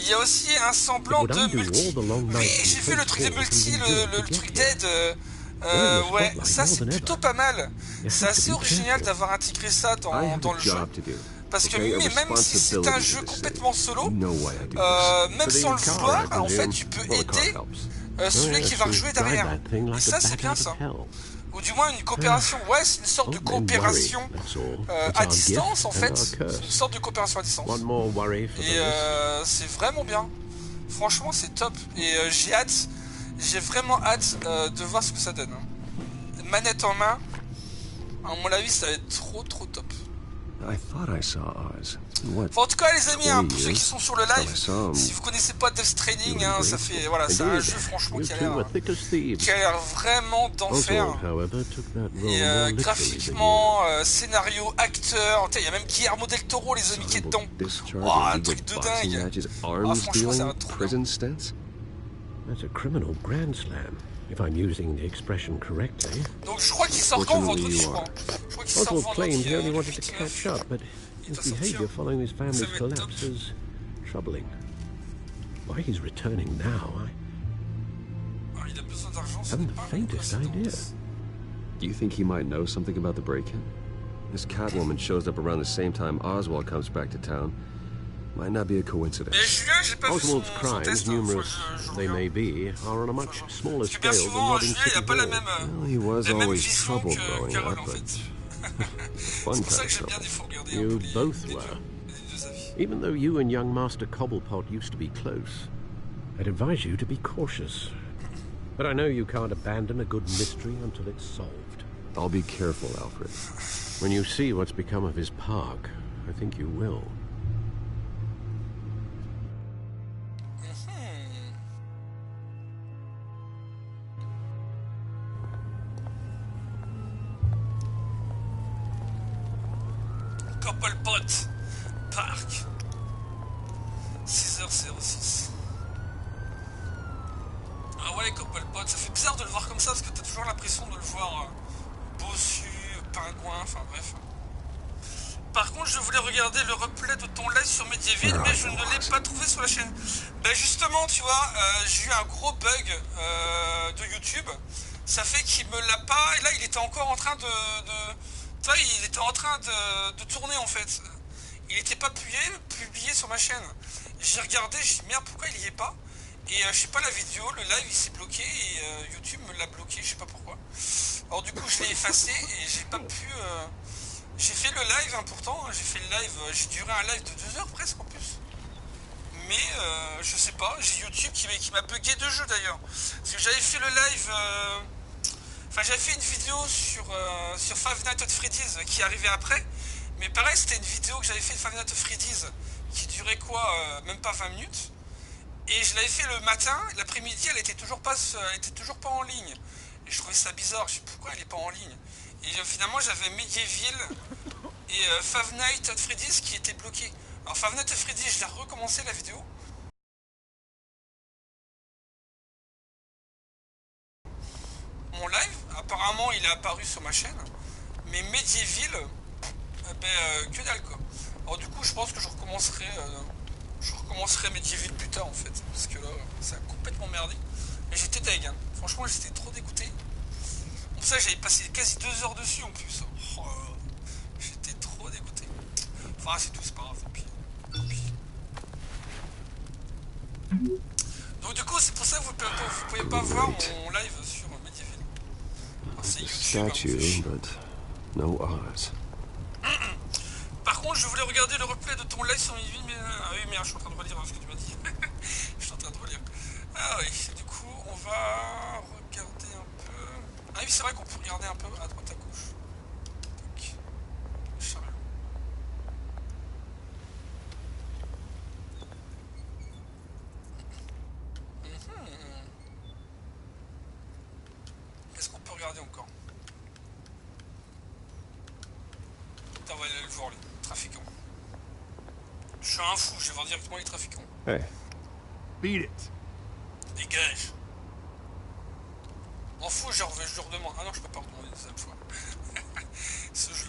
A: Il y a aussi un semblant de multi. Oui, j'ai vu le truc de multi, le truc d'aide. Ouais, ça c'est plutôt pas mal. C'est assez original d'avoir intégré ça dans le jeu. Parce que même si c'est un jeu complètement solo, même sans le vouloir, en fait, tu peux aider celui qui va rejouer derrière. Et ça, c'est bien ça. Ou du moins une coopération, ouais, c'est une sorte de coopération à distance en fait. Une sorte de coopération à distance. Et c'est vraiment bien. Franchement, c'est top. Et j'ai vraiment hâte de voir ce que ça donne. Manette en main, à mon avis, ça va être trop top.
H: I thought I saw Oz. What?
A: Enfin, en tout cas, les amis, hein, pour ceux qui sont sur le live, si vous connaissez pas Death Stranding, hein, ça fait, voilà, c'est un jeu franchement qui a l'air vraiment d'enfer. Et graphiquement, scénario, acteur, il y a même Guillermo del Toro, les amis, qui est dedans. Oh, un truc de dingue. Ah, franchement, ça va trop bien.
E: That's a criminal grand slam, if I'm using the expression correctly.
A: Donc je crois qu'il sort quand vendredi, je crois.
E: Oswald claimed he only wanted to catch up, but his behavior following his family's collapse is troubling. Why he's returning now, I haven't the faintest idea.
H: Do you think he might know something about the break-in? This Catwoman shows up around the same time Oswald comes back to town. Might not be a coincidence.
E: Oswald's crimes, numerous they may be, are on a much smaller scale than Nodding City Hall.
H: Well, he was always trouble growing up, but fun kind of trouble.
E: You both were. Even though you and young Master Cobblepot used to be close, I'd advise you to be cautious. But I know you can't abandon a good mystery until it's solved.
H: I'll be careful, Alfred.
E: When you see what's become of his park, I think you will.
A: Cobblepot Park 6h06. Ah ouais, Cobblepot, ça fait bizarre de le voir comme ça parce que t'as toujours l'impression de le voir bossu, pingouin, enfin bref. Par contre, je voulais regarder le replay de ton live sur Medieval, mais je ne l'ai pas trouvé sur la chaîne. Ben justement, tu vois, j'ai eu un gros bug de YouTube. Ça fait qu'il me l'a pas. Et là, il était encore en train il était en train de tourner en fait. Il n'était pas publié sur ma chaîne. J'ai regardé, j'ai dit merde, pourquoi il y est pas? Et je sais pas, la vidéo, le live il s'est bloqué et YouTube me l'a bloqué, je sais pas pourquoi. Alors du coup je l'ai effacé et j'ai pas pu... J'ai fait le live, hein, pourtant, j'ai fait le live, j'ai duré un live de 2 heures presque en plus. Mais je sais pas, j'ai YouTube qui m'a bugué de jeu d'ailleurs. Parce que j'avais fait le live... Enfin, j'avais fait une vidéo sur Five Nights at Freddy's qui arrivait après. Mais pareil, c'était une vidéo que j'avais fait de Five Nights at Freddy's qui durait quoi, même pas 20 minutes. Et je l'avais fait le matin, l'après-midi, elle était toujours pas en ligne. Et je trouvais ça bizarre, je sais pourquoi elle est pas en ligne. Et finalement, j'avais Medieval et Five Nights at Freddy's qui étaient bloqués. Alors, Five Nights at Freddy's, je l'ai recommencé la vidéo. Mon live, apparemment il est apparu sur ma chaîne, mais Medieval, que dalle quoi. Alors du coup je pense que je recommencerai Medieval plus tard en fait, parce que là ça a complètement merdé. Et j'étais deg, hein. Franchement j'étais trop dégoûté. Pour ça j'avais passé quasi 2 heures dessus en plus. Oh, j'étais trop dégoûté. Enfin c'est tout, c'est pas grave, tant pis. Donc du coup c'est pour ça que vous pouvez pas voir mon live sur Medieval. C'est YouTube,
H: statue, but no Oz.
A: Par contre, je voulais regarder le replay de ton live sur Medieval, mais ah oui, merde, je suis en train de relire ce que tu m'as dit. Je suis en train de relire. Ah oui, du coup, on va regarder un peu. Ah oui, c'est vrai qu'on peut regarder un peu à droite à gauche. Donc, Charles. Qu'est-ce qu'on peut regarder encore? Putain, on va aller le voir, les trafiquants. Je suis un fou, je vais voir directement les trafiquants.
H: Hey.
G: Beat it.
A: Dégage. En fou, je leur demande. Ah non, je peux pas redemander une deuxième fois. Ça, je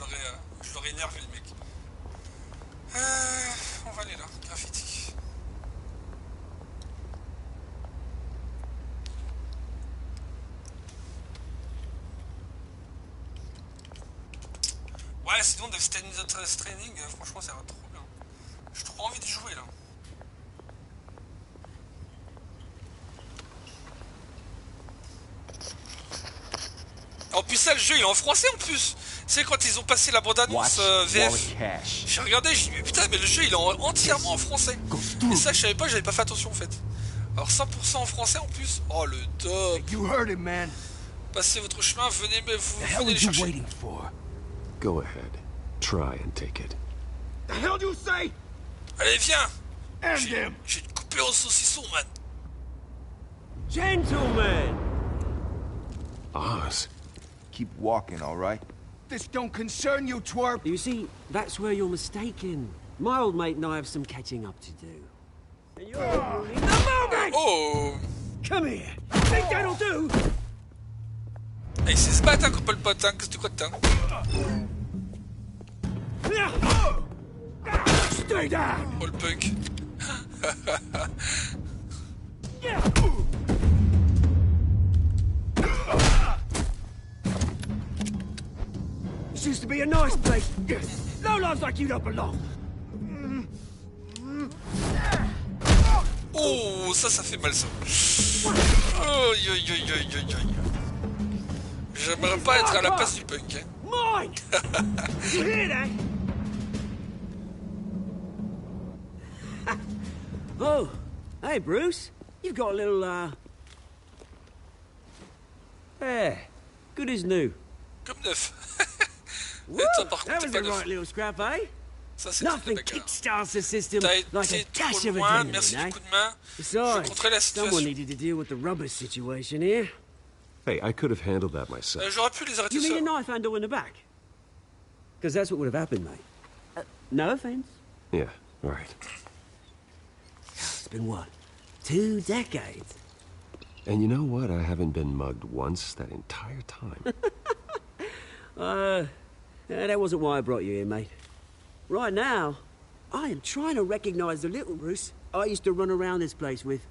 A: l'aurais énervé, le mec. On va aller là, graffiti. Ouais, sinon, Death Stranding, franchement, ça va trop bien. J'ai trop envie de jouer là. En plus ça, le jeu il est en français en plus. C'est quand ils ont passé la bande-annonce VF. J'ai regardé, j'ai dit mais putain, mais le jeu il est entièrement en français. Et ça je savais pas, j'avais pas fait attention en fait. Alors 100% en français en plus. Oh le top. Passez votre chemin, venez le chercher.
H: Go ahead. Try and take it.
B: The hell do you say?
A: Allez, viens. J'ai te coupé au saucisson, man.
B: Gentlemen!
H: Oz.
B: Keep walking, all right? This don't concern you, twerp!
L: You see, that's where you're mistaken. My old mate and I have some catching up to do. And you're ruling the moment!
A: Oh!
L: Come here! Think that'll do?
A: Et il sait se battre, hein, copain le pote, hein. Qu'est-ce que tu crois de temps?
B: Stay down!
A: Oh, le punk.
L: This used to be a nice place. No lives like you don't belong.
A: Oh, ça fait mal, ça. Oh, yo. J'aimerais pas être à la place du punk, hein.
L: Mine! You hear that? Oh, hey, Bruce. You've got a little, Yeah, good as new.
A: Comme neuf.
L: Woo, that was a right little scrap, eh?
A: Ça, c'est
L: Nothing kickstarts the system like a dash of adrenaline,
A: merci
L: eh?
A: du coup de main.
L: Besides, someone needed to deal with the rubber situation here.
H: Hey, I could have handled that myself.
A: J'aurais pu les arrêter
L: You
A: ça.
L: mean a knife handle in the back? Because that's what would have happened, mate. No offense.
H: Yeah, right.
L: It's been what? 2 decades?
H: And you know what? I haven't been mugged once that entire time.
L: That wasn't why I brought you here, mate. Right now, I am trying to recognize the little Bruce I used to run around this place with.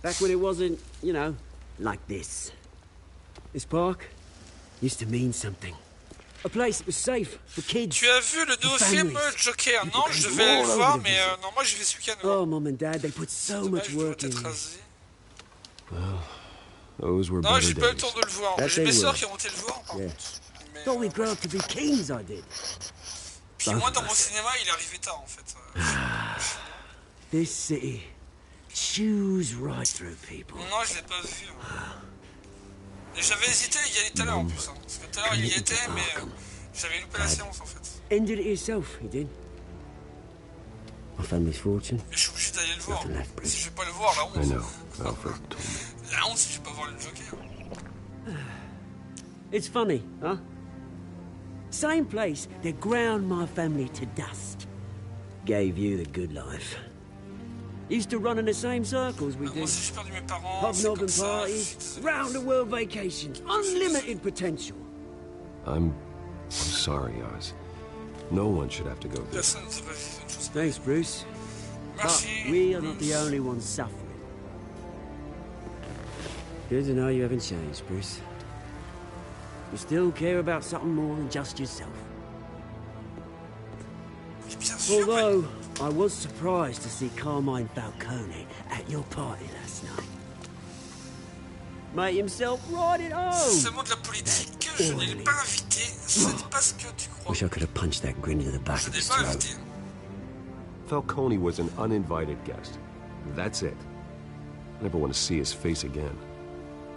L: Back when it wasn't, you know, like this. This park used to mean something. A place that was safe for kids.
A: Tu as vu le nouveau film Joker? Non, je devais aller le voir, mais non, moi je vais ce week-end.
L: Oh, Mom and Dad, they put so much work in.
H: Well, those were
A: non,
H: better
A: j'ai pas eu le temps de le voir. J'ai mes sœurs qui ont été le voir, par contre.
L: Thought we'd grow up to be kings, I did.
A: Puis moi, dans mon cinéma, il est arrivé tard, en fait.
L: This city chews right through people.
A: Non, je l'ai pas vu. Et j'avais hésité à y aller tout à l'heure, en plus. Hein. Parce que tout à l'heure, il y était, mais j'avais loupé la séance, en fait.
L: Ended it yourself, he did. My family's fortune.
A: Mais je suis obligé d'aller le voir. Si je vais pas le voir, la honte.
H: I know. Alfred told me.
A: La honte si je vais pas voir le Joker.
L: It's funny, huh? Same place that ground my family to dust. Gave you the good life. Used to run in the same circles we did. Hobnobbing parties, round the world vacations, unlimited potential.
H: I'm sorry, Oz. No one should have to go through.
L: Thanks, Bruce. But we are not the only ones suffering. Good to know you haven't changed, Bruce. You still care about something more than just yourself. Although, I was surprised to see Carmine Falcone at your party last night. Made himself right at home.
A: Ce mot de la politique, je ne l'ai pas invité. C'est pas ce que tu crois.
L: Wish I could have punched that grin into the back of his throat.
H: Falcone was an uninvited guest. That's it. Never want to see his face again.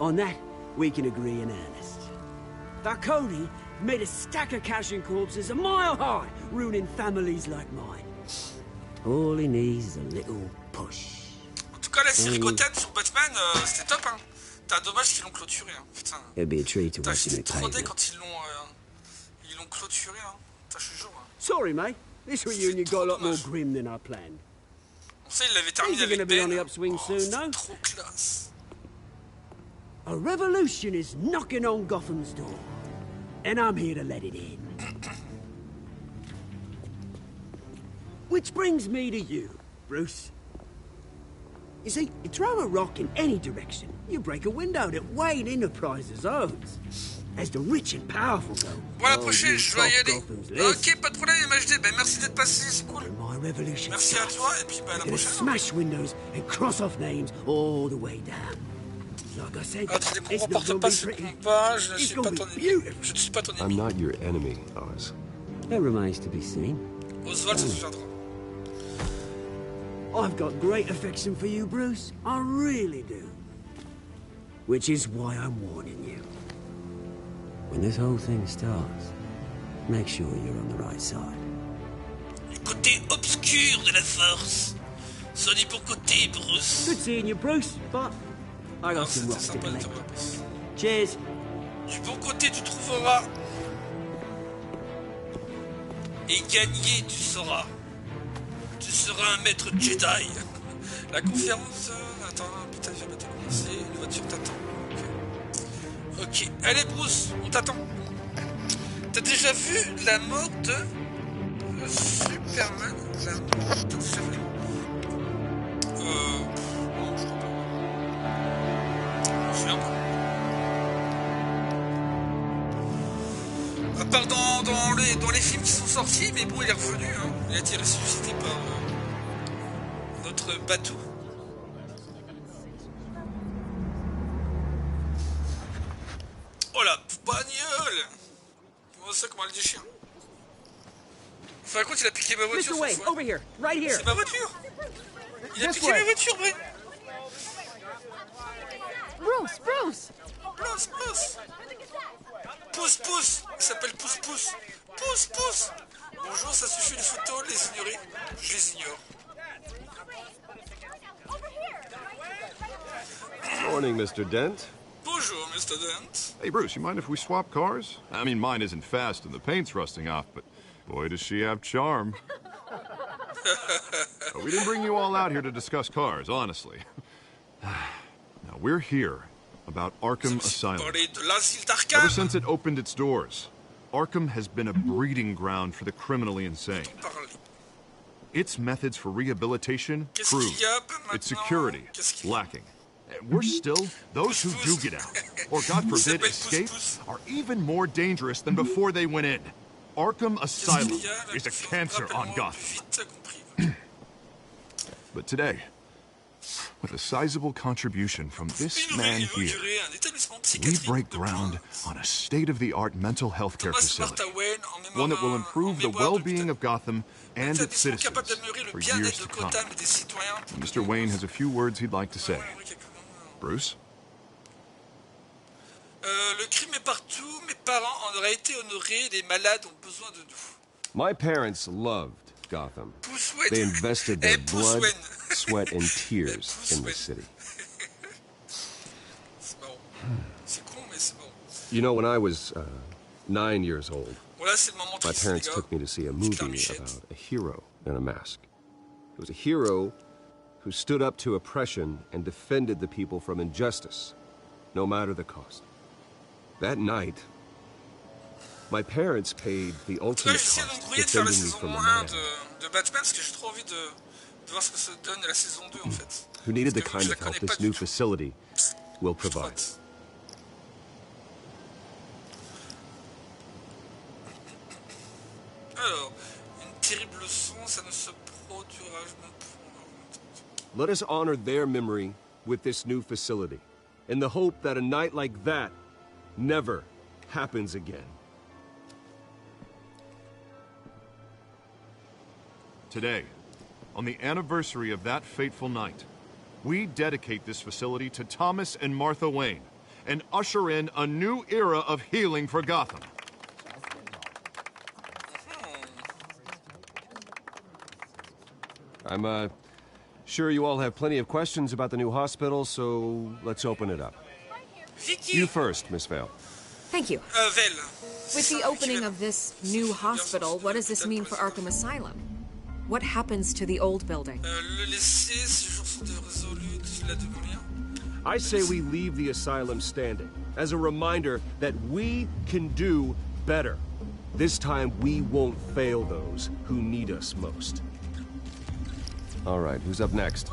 L: On that, we can agree in earnest. Falcone made a stack of cash and corpses a mile high, ruining families like mine. All he needs is a little push.
A: En tout cas, la série Gotham sur Batman, c'était top, hein. T'as dommage qu'ils l'ont clôturé, hein. Putain.
L: It'd be a treat to
A: Putain,
L: watch him
A: j'étais
L: at
A: trop dé
L: pavement.
A: quand ils l'ont clôturé, hein. Putain, je suis chaud, hein.
L: Sorry, mate. This reunion got a lot more grim than I planned.
A: On sait, il l'avait terminé
L: Things are
A: avec
L: gonna be on
A: Ben.
L: the upswing soon, no?
A: Trop classe.
L: A revolution is knocking on Gotham's door, and I'm here to let it in. Which brings me to you, Bruce. You see, you throw a rock in any direction, you break a window that Wayne Enterprises owns. As the rich and powerful go.
A: Bon, à la prochaine, je dois y aller. Ok, pas de problème, MHD. Ben, merci d'être passé, c'est cool. Merci à toi, et puis, ben, à la prochaine.
L: Smash windows and cross off names all the way down. Like I said,
A: tu ne comportes pas ce combat, je ne suis pas ton ennemi. Je ne suis pas ton ennemi.
H: I'm not your enemy, Oz.
L: That remains to be seen.
A: Oswald se souviendra.
L: I've got great affection for you, Bruce. I really do. Which is why I'm warning you. When this whole thing starts, make sure you're on the right side.
A: Le côté obscur de la force. Sois du bon côté, Bruce.
L: Good seeing you, Bruce, but I got some rocks to collect. Cheers.
A: Du bon côté, tu trouveras. Et gagner, tu sauras. Tu seras un maître Jedi. La conférence... Attends, putain, je vais bientôt commencer. Une voiture t'attend. Ok. Allez, Bruce, on t'attend. T'as déjà vu la mort de... Superman? La mort... T'as déjà vu? Non, je crois pas. Je me souviens pas. À part dans les films qui sont sortis, mais bon, il est revenu, hein. Il a été ressuscité par notre bateau. Oh la bagnole! Comment ça, comment elle déchire? Enfin, quand il a piqué ma voiture,
L: Mr. Wayne, over here, right here.
A: C'est ma voiture! Il a piqué ma voiture, Brent!
F: Bruce, Bruce!
A: Bruce, Bruce! Pousse, pousse! Il s'appelle Pousse, pousse! Pousse, pousse! Bonjour, ça suffit les photos, les ignorer? Je les ignore.
H: Morning, Mr. Dent.
A: Bonjour, Mr. Dent.
G: Hey, Bruce, you mind if we swap cars? I mean, mine isn't fast and the paint's rusting off, but boy, does she have charm. We didn't bring you all out here to discuss cars, honestly. Now, we're here about Arkham Asylum. Ever since it opened its doors, Arkham has been a breeding ground for the criminally insane. Its methods for rehabilitation proved, its security lacking. And we're still, those who do get out, or God forbid escape, are even more dangerous than before they went in. Arkham Asylum is a cancer on Gotham. But today, with a sizable contribution from this man here, we break ground on a state-of-the-art mental health care facility, one that will improve the well-being of Gotham and its citizens for years to come. Mr. Wayne has a few words he'd like to say. Bruce?
A: Le crime est partout, mes parents en auraient été honorés, les malades ont besoin de nous.
H: My parents loved Gotham. They invested their blood, sweat, and tears in the city. You know, when I was 9 years old, my parents took me to see a movie about a hero in a mask. It was a hero who stood up to oppression and defended the people from injustice, no matter the cost. That night, my parents paid the ultimate cost defending me from a man who needed the kind of help this new facility will provide. Let us honor their memory with this new facility, in the hope that a night like that never happens again.
G: Today, on the anniversary of that fateful night, we dedicate this facility to Thomas and Martha Wayne and usher in a new era of healing for Gotham.
H: I'm sure you all have plenty of questions about the new hospital, so let's open it up. You first, Miss Vale.
M: Thank you. With the opening of this new hospital, what does this mean for Arkham Asylum? What happens to the old building?
H: I say we leave the asylum standing, as a reminder that we can do better. This time we won't fail those who need us most. All right, who's up next?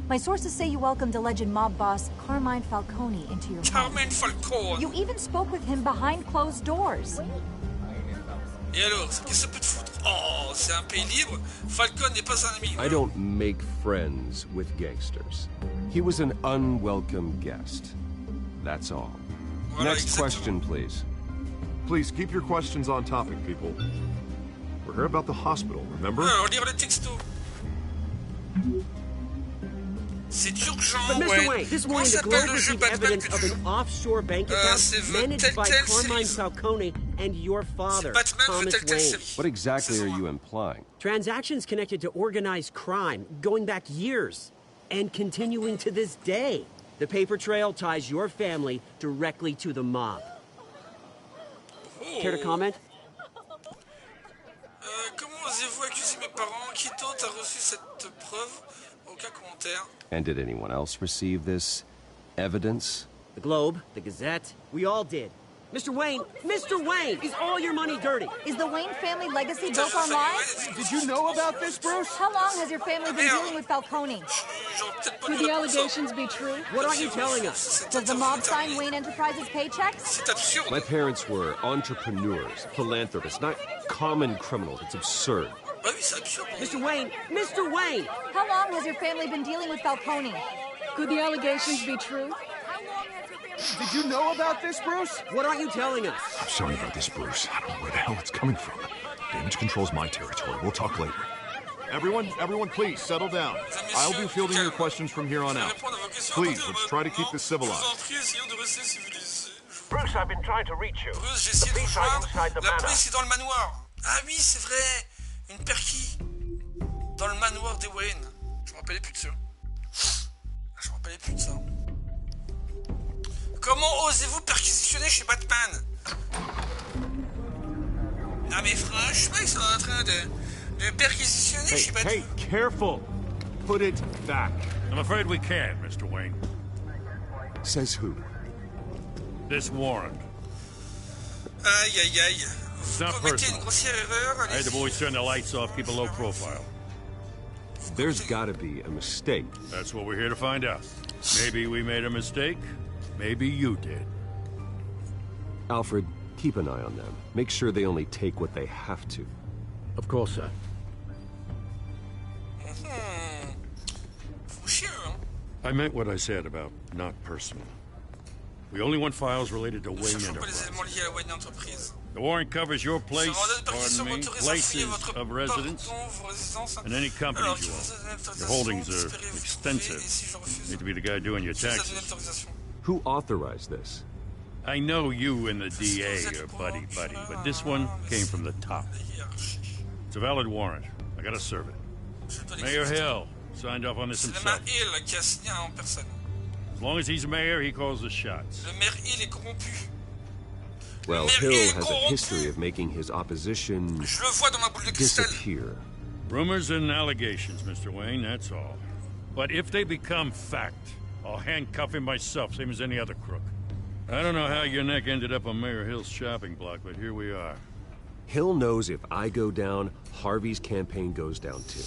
N: My sources say you welcomed alleged mob boss Carmine Falcone into your home.
A: Carmine Falcone.
N: You even spoke with him behind closed doors.
A: Et alors, qu'est-ce que ça peut te foutre? Oh, c'est un pays libre. Falcone n'est pas un ami.
H: I don't make friends with gangsters. He was an unwelcome guest. That's all. Voilà, next question, please.
G: Please keep your questions on topic, people. We're here about the hospital, remember?
A: On lire le texto. C'est d'urgent,
L: But Mr.
A: ouais.
L: Wayne, this
A: Comment
L: morning the
A: s'appelle
L: Globe
A: le jeu
L: received
A: Batman
L: evidence of an offshore bank account managed by Carmine Falcone and your father, Thomas Wayne.
H: What exactly are you implying?
L: Transactions connected to organized crime, going back years, and continuing to this day. The paper trail ties your family directly to the mob. Care to comment?
A: Comment osez-vous accuser mes parents? Qui d'autre a reçu cette preuve? Aucun commentaire.
H: And did anyone else receive this evidence?
L: The Globe, the Gazette, we all did. Mr. Wayne, is all your money dirty?
N: Is the Wayne family legacy built on lies?
C: Did you know about this, Bruce?
N: How long has your family been dealing with Falcone?
M: Could the allegations be true?
L: What aren't you telling us?
N: Does the mob sign Wayne Enterprises paychecks?
H: My parents were entrepreneurs, philanthropists, not common criminals. It's absurd.
L: Mr. Wayne!
N: How long has your family been dealing with Falcone?
M: Could the allegations be true?
C: Did you know about this, Bruce?
L: What aren't you telling us?
G: I'm sorry about this, Bruce. I don't know where the hell it's coming from. Damage control's my territory. We'll talk later. Everyone, please, settle down. I'll be fielding your questions from here on out. Please, let's try to keep this civilized.
O: Bruce, I've been trying to reach you.
A: Bruce, j'ai essayé de vous joindre. La police est dans le manoir. Ah oui, c'est vrai. Une perquis. Dans le manoir des Wayne. Je me rappelais plus de ça. Comment osez-vous perquisitionner chez Batman? Non mais franchement, ils sont en train de perquisitionner chez Batman.
C: Hey, careful. Put it back.
J: I'm afraid we can't, Mr. Wayne.
H: Says who?
J: This warrant.
A: Aïe, aïe, aïe. Vous commettez une grossière erreur.
J: I had the boys turn the lights off, keep a low profile.
H: There's gotta be a mistake.
J: That's what we're here to find out. Maybe we made a mistake. Maybe you did.
H: Alfred, keep an eye on them. Make sure they only take what they have to.
E: Of course, sir.
J: I meant what I said about not personal. We only want files related to Wayne Enterprises. The warrant covers your place, places of residence, and any companies you own. Your holdings are extensive. You need to be the guy doing your taxes.
H: Who authorized this?
J: I know you and the DA are buddy-buddy, but this one came from the top. It's a valid warrant. I gotta serve it. Mayor Hill signed off on this himself. As long as he's mayor, he calls the shots.
H: Well, Hill has a history of making his opposition disappear.
J: Rumors and allegations, Mr. Wayne, that's all. But if they become fact, I'll handcuff him myself, same as any other crook. I don't know how your neck ended up on Mayor Hill's shopping block, but here we are.
H: Hill knows if I go down, Harvey's campaign goes down too.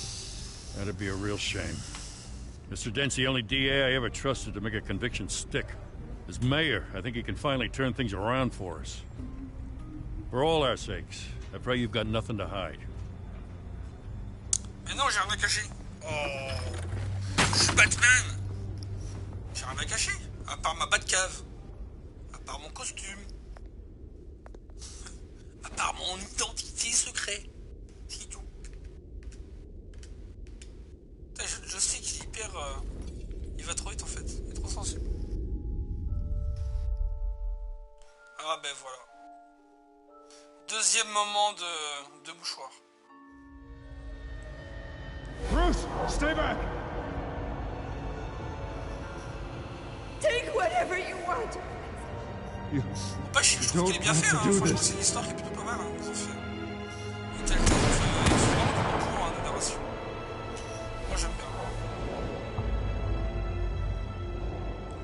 J: That'd be a real shame. Mr. Dent's the only DA I ever trusted to make a conviction stick. As mayor, I think he can finally turn things around for us. For all our sakes, I pray you've got nothing to hide.
A: Mais non, j'ai rien à cacher. Oh, je suis Batman. J'ai rien à cacher, à part ma Batcave, à part mon costume, à part mon identité secrète. C'est tout. Je sais qu'il est hyper... il va trop vite en fait, il est trop sensible. Ah ben voilà. Deuxième moment de mouchoir.
C: Bruce, stay back.
K: Take whatever you want.
A: Bah, je trouve qu'il est bien fait, hein. Franchement, c'est une histoire qui est plutôt pas mal, hein, qu'ils ont fait. Et Telltale, il fait vraiment beaucoup pour la narration. Moi, j'aime bien.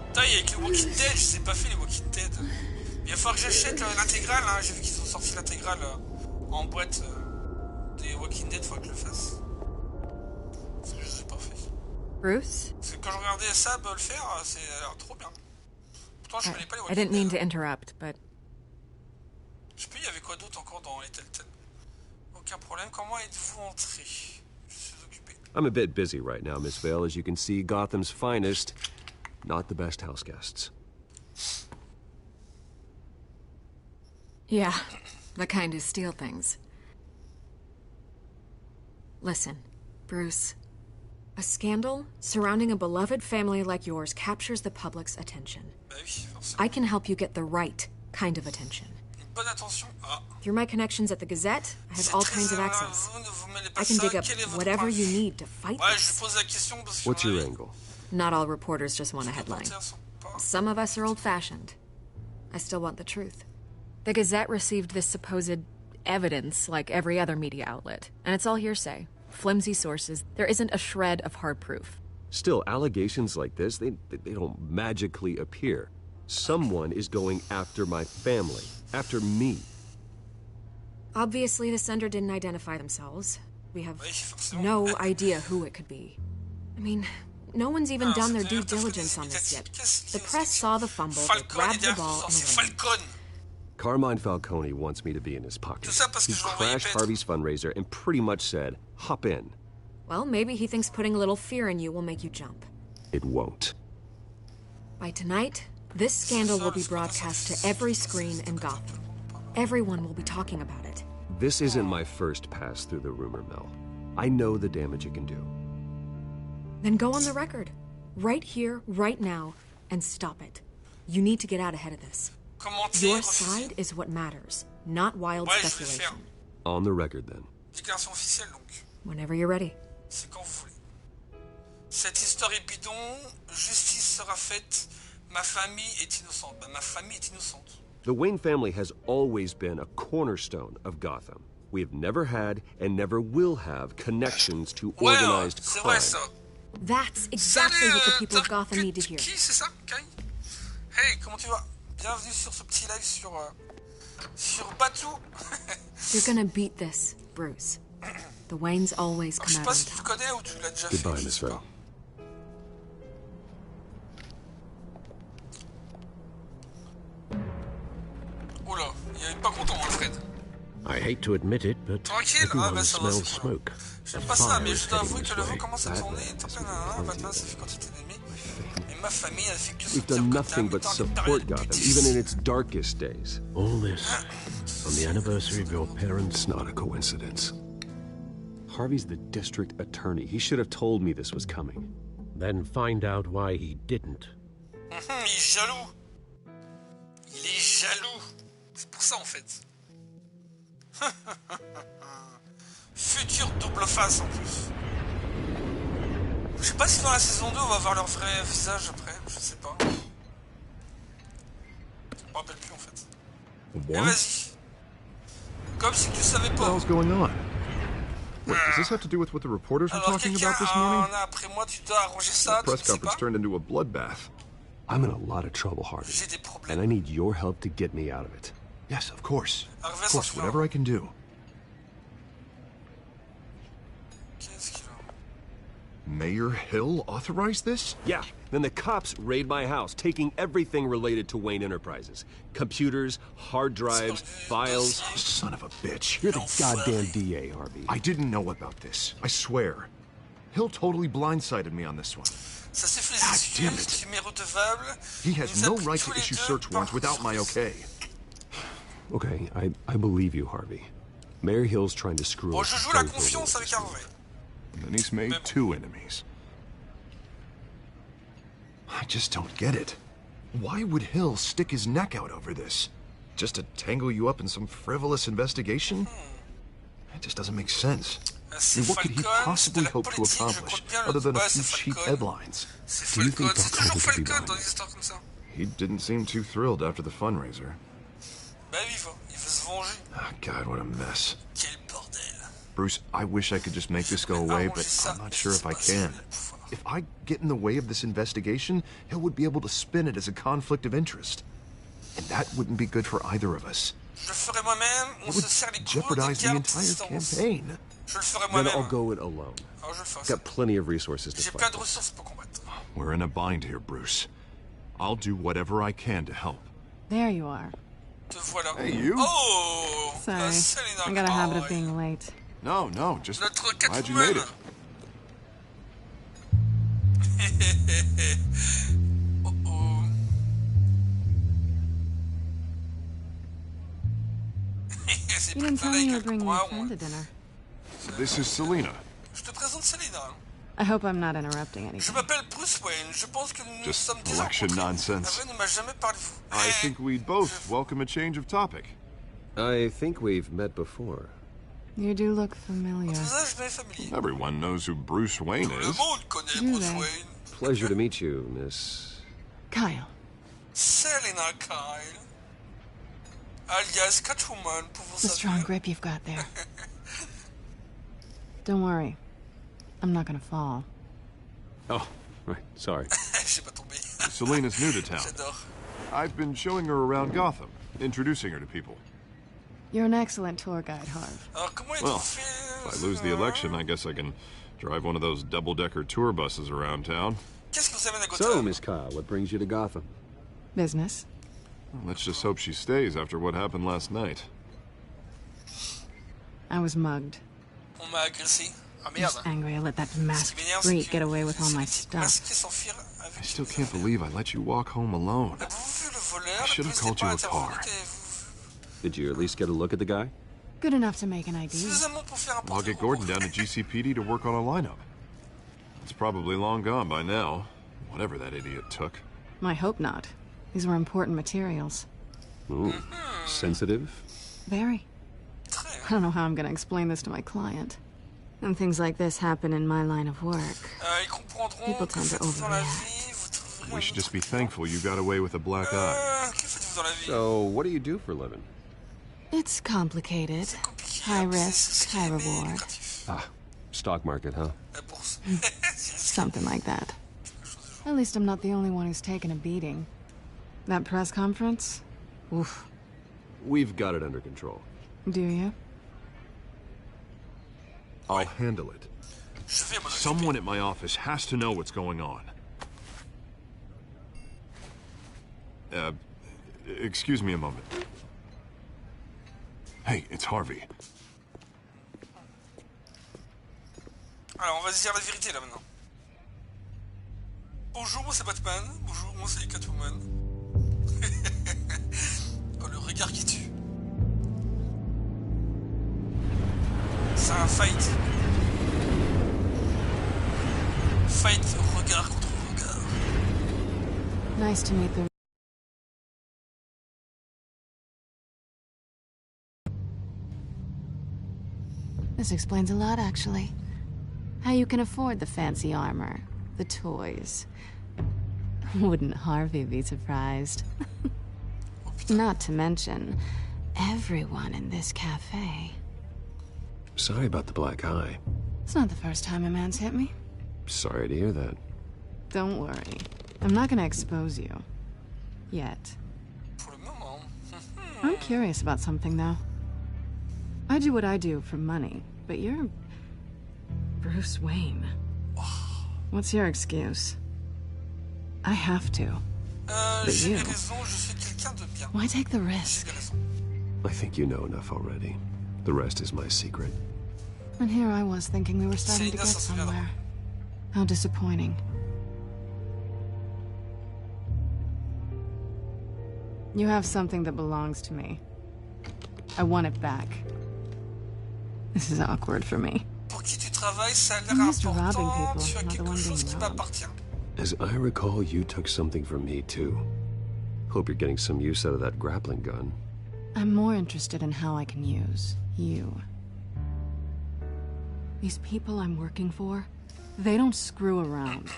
A: Putain, avec les Walking Dead, je sais pas fait les Walking Dead. Il va falloir que j'achète l'intégrale, hein. J'ai vu qu'ils ont sorti l'intégrale en boîte des Walking Dead, il faut que je le fasse. Parce que je les ai pas fait.
M: Bruce?
A: Parce que quand je regardais Sab le faire, c'est trop bien. Pourtant, je connais pas les Walking
M: Dead. I didn't mean
A: Dead.
M: to interrupt, but...
A: Je sais plus, il y avait quoi d'autre encore dans les Telltale. Aucun problème, comment êtes-vous entré? Je suis occupé.
H: I'm a bit busy right now, Miss Vale. As you can see, Gotham's finest, not the best house guests.
M: Yeah, the kind who steal things. Listen, Bruce, A scandal surrounding a beloved family like yours captures the public's attention. I can help you get the right kind of attention. Through my connections at the Gazette, I have all kinds of access. I can dig up whatever you need to fight this.
H: What's your angle?
M: Not all reporters just want a headline. Some of us are old-fashioned. I still want the truth. The Gazette received this supposed evidence like every other media outlet, and it's all hearsay. Flimsy sources. There isn't a shred of hard proof.
H: Still, allegations like this, they don't magically appear. Someone is going after my family, after me.
M: Obviously, the sender didn't identify themselves. We have no idea who it could be. I mean, no one's even done their due diligence on this yet. The press saw the fumble, they grabbed the ball, and ran.
H: Carmine Falcone wants me to be in his pocket. He crashed Harvey's fundraiser and pretty much said, hop in.
M: Well, maybe he thinks putting a little fear in you will make you jump.
H: It won't.
M: By tonight, this scandal will be broadcast to every screen in Gotham. Everyone will be talking about it.
H: This isn't my first pass through the rumor mill. I know the damage it can do.
M: Then go on the record. Right here, right now, and stop it. You need to get out ahead of this. Your side is what matters, not wild speculation.
H: On the record, then.
A: Déclaration officielle, donc.
M: Whenever you're ready.
A: C'est quand vous voulez. Cette histoire est bidon, justice sera faite, ma famille est innocente. Ma famille est innocente.
H: The Wayne family has always been a cornerstone of Gotham. We have never had and never will have connections to organized crime.
M: That's exactly what the people of Gotham need to hear.
A: Qui, c'est ça, Kai? Hey, comment tu vas? Bienvenue sur ce petit live sur Batu.
M: You're gonna beat this, Bruce. The Waynes always come out on top.
A: Je sais pas si tu connais ou tu l'as déjà fait.
H: Goodbye, Miss Vale.
A: Oula, il est pas content, Alfred.
E: I hate to admit it, but everyone smells smoke.
A: J'aime pas ça, mais je dois avouer que le vent commence à tourner. Batman s'est fait quantité d'ennemis. Et ma famille a fait que
H: We've done nothing but support Gotham, even in its darkest days.
E: All this on the anniversary of your parents'.
H: It's not a coincidence. Harvey's the district attorney. He should have told me this was coming.
E: Then find out why he didn't.
A: Il est jaloux. Il est jaloux. C'est pour ça en fait. Futur double face en plus. Je sais pas si dans la saison 2 on va voir leur vrai visage après, je sais pas. Je me rappelle plus en fait. Et vas-y. Comme si tu savais pas.
G: What's going on? Wait, does this have to do with what the reporters were talking about this morning?
A: Après moi, tu dois arranger ça,
G: the press conference turned into a bloodbath.
H: I'm in a lot of trouble, Harvey. And I need your help to get me out of it.
G: Yes, of course. Of course, whatever I can do. Mayor Hill authorized this?
H: Yeah. Then the cops raid my house, taking everything related to Wayne Enterprises. Computers, hard drives, files.
G: Oh, son of a bitch.
H: You're the goddamn DA, Harvey.
G: I didn't know about this. I swear. Hill totally blindsided me on this one. God damn it. He has no right to issue search warrants without my okay.
H: Okay, I believe you, Harvey. Mayor Hill's trying to screw us.
A: Je joue la confiance avec Harvey.
G: And then he's made two enemies. I just don't get it. Why would Hill stick his neck out over this? Just to tangle you up in some frivolous investigation? It just doesn't make sense. I mean, what could he possibly hope to accomplish other than a few cheap headlines?
H: Do you think Falcone could be behind this?
G: He didn't seem too thrilled after the fundraiser. Oh, God, what a mess. Bruce, I wish I could just make this go away, but I'm not sure if I can. If I get in the way of this investigation, Hill would be able to spin it as a conflict of interest. And that wouldn't be good for either of us. It would jeopardize the entire campaign.
H: Then I'll go it alone. Got plenty of resources to fight.
G: We're in a bind here, Bruce. I'll do whatever I can to help.
F: There you are.
G: Hey, you.
A: Oh!
F: Sorry, I got a habit of being late.
G: No, just glad you made it.
F: You didn't tell me you were bringing your friend to dinner.
G: This is Selina.
A: Je te présente Selina.
F: I hope I'm not interrupting anything.
A: Je m'appelle Bruce Wayne. Je pense que nous
G: Just
A: sommes déjà
G: election nonsense.
A: ne m'a jamais parlé de vous.
G: I think we'd both welcome a change of topic.
H: I think we've met before.
F: You do look familiar.
G: Everyone knows who Bruce Wayne is.
F: Do they?
H: Pleasure to meet you, Miss...
F: Kyle.
A: Selena Kyle. Alias Catwoman, pour vous
F: The strong grip you've got there. Don't worry. I'm not gonna fall.
H: Oh, right. Sorry.
G: Selena's new to town. I've been showing her around Gotham, introducing her to people.
F: You're an excellent tour guide, Harv.
G: Well, if I lose the election, I guess I can drive one of those double-decker tour buses around town.
H: So, Miss Kyle, what brings you to Gotham?
F: Business.
G: Well, let's just hope she stays after what happened last night.
F: I was mugged.
A: On m'a agressé. Ah
F: I'm just angry I let that masked freak get away with all my stuff.
G: I still can't believe I let you walk home alone. I should have called you a car.
H: Did you at least get a look at the guy?
F: Good enough to make an ID.
G: I'll get Gordon down to GCPD to work on a lineup. It's probably long gone by now, whatever that idiot took.
F: I hope not. These were important materials.
H: Ooh, sensitive?
F: Very. I don't know how I'm going to explain this to my client. And things like this happen in my line of work. People tend to overreact.
G: We should just be thankful you got away with a black eye.
H: So, what do you do for a living?
F: It's complicated. High risk, high reward.
H: Ah, stock market, huh?
F: Something like that. At least I'm not the only one who's taken a beating. That press conference? Oof.
H: We've got it under control.
F: Do you?
G: I'll handle it. Someone at my office has to know what's going on. Excuse me a moment. Hey, it's Harvey.
A: Alors, on va se dire la vérité là maintenant. Bonjour, moi c'est Batman. Bonjour, moi c'est Catwoman. Oh, le regard qui tue. C'est un fight. Fight regard contre regard.
F: Nice to meet the... This explains a lot, actually. How you can afford the fancy armor, the toys. Wouldn't Harvey be surprised? Not to mention, everyone in this cafe.
H: Sorry about the black eye.
F: It's not the first time a man's hit me.
H: Sorry to hear that.
F: Don't worry. I'm not gonna expose you. Yet. I'm curious about something, though. I do what I do for money, but you're... Bruce Wayne. What's your excuse? I have to. But you... Why take the risk?
H: I think you know enough already. The rest is my secret.
F: And here I was thinking we were starting to get somewhere. How disappointing. You have something that belongs to me. I want it back. This is awkward for me. I'm used to robbing people, not the one being robbed.
H: As I recall, you took something from me, too. Hope you're getting some use out of that grappling gun.
F: I'm more interested in how I can use you. These people I'm working for, they don't screw around.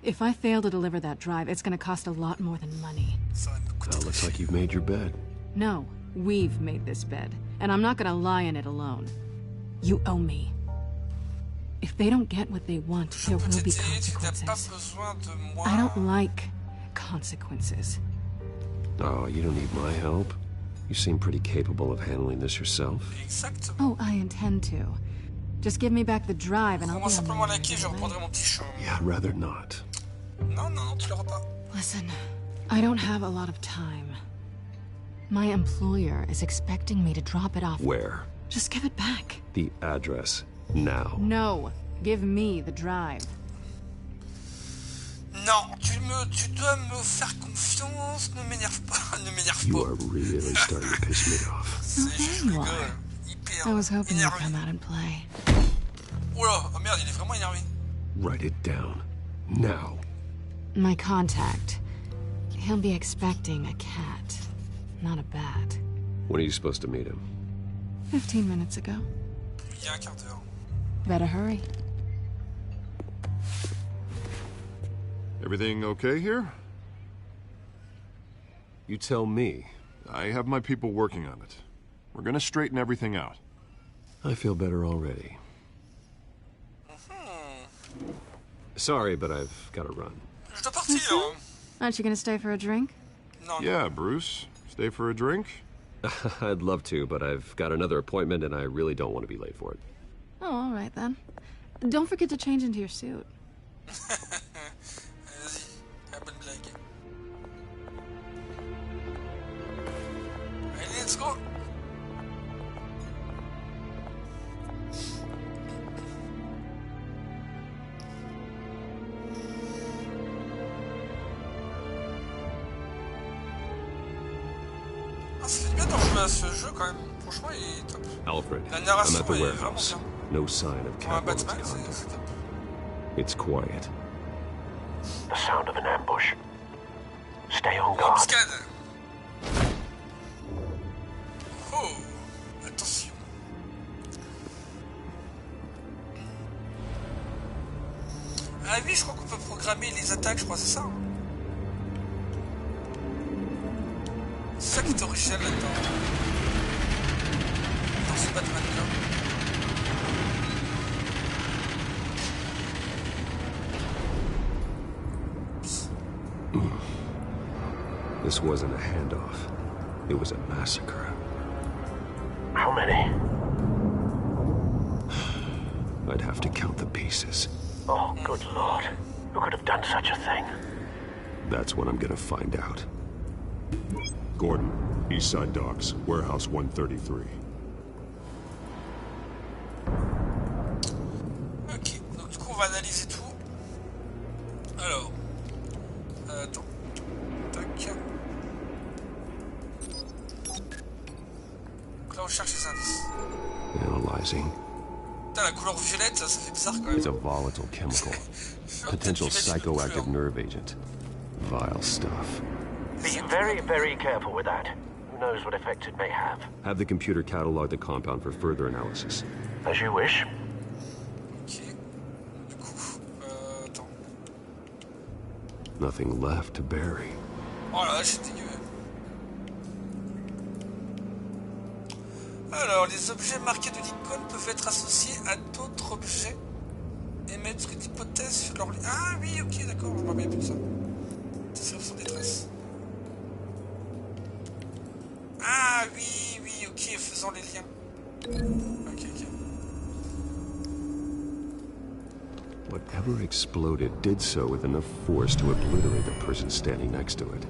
F: If I fail to deliver that drive, it's gonna cost a lot more than money.
H: Well, looks like you've made your bed.
F: No, we've made this bed, and I'm not gonna lie in it alone. You owe me. If they don't get what they want, there will be consequences. I don't like consequences.
H: Oh, you don't need my help. You seem pretty capable of handling this yourself.
F: Oh, I intend to. Just give me back the drive and I'll be on my way.
H: Yeah, I'd rather not.
F: Listen, I don't have a lot of time. My employer is expecting me to drop it off.
H: Where?
F: Just give it back.
H: The address, now.
F: No, give me the drive.
A: Non, tu dois me faire confiance, ne m'énerve pas, ne m'énerve pas.
H: You are really starting to piss me off.
F: Oh, there you are. I was hoping you'd come out and play.
A: Oh là, oh merde, il est vraiment énervé.
H: Write it down. Now.
F: My contact. He'll be expecting a cat, not a bat.
H: When are you supposed to meet him?
F: 15 minutes ago.
A: Il y a un quart d'heure.
F: Better hurry.
G: Everything okay here?
H: You tell me.
G: I have my people working on it. We're gonna straighten everything out.
H: I feel better already. Sorry, but I've got to run.
A: Je dois partir.
F: Aren't you gonna stay for a drink?
A: No.
G: Yeah, Bruce. Stay for a drink?
H: I'd love to, but I've got another appointment and I really don't want to be late for it.
F: Oh, all right then. Don't forget to change into your suit.
A: Vas-y, la bonne blague. Allez, let's go. Ah, ça fait bien de rejouer à ce jeu quand même. Franchement, il est top.
H: Alfred,
A: La
H: I'm
A: narration
H: at the
A: est
H: warehouse.
A: vraiment
H: No sign of
A: bien. Pour un
H: Catwoman's
A: Batman, c'est
H: contact.
A: top.
H: It's quiet.
B: The sound of an ambush. Stay on guard.
A: Embuscade. Oh, attention. Ah oui, je crois qu'on peut programmer les attaques, je crois, c'est ça. Hein. C'est ça qui est original là-dedans. Dans ce Batman-là.
H: This wasn't a handoff. It was a massacre.
B: How many?
H: I'd have to count the pieces.
B: Oh, good lord. Who could have done such a thing?
H: That's what I'm gonna find out.
C: Gordon, Eastside Docks, Warehouse 133.
A: Ok, donc du coup on va analyser tout. Alors, attends, tac. Donc là on cherche les indices.
H: Analyzing.
A: Putain, la couleur violette, ça fait bizarre quand même.
H: It's a volatile chemical. Potential psychoactive nerve agent. Vile stuff.
B: Be very, very careful with that. Who knows what effects it may have.
H: Have the computer catalog the compound for further analysis.
B: As you wish.
A: Ok. Du coup, attends.
H: Nothing left to bury.
A: Oh là là, c'est dégueu. Alors, les objets marqués de l'icône peuvent être associés à d'autres objets et mettre une hypothèse sur leur... Ah oui, ok, d'accord, je me rappelle plus de ça. Description des traces. Ah oui, oui, ok, faisant les liens. Ok, ok.
H: Whatever exploded did so with enough force to obliterate the person standing next to it.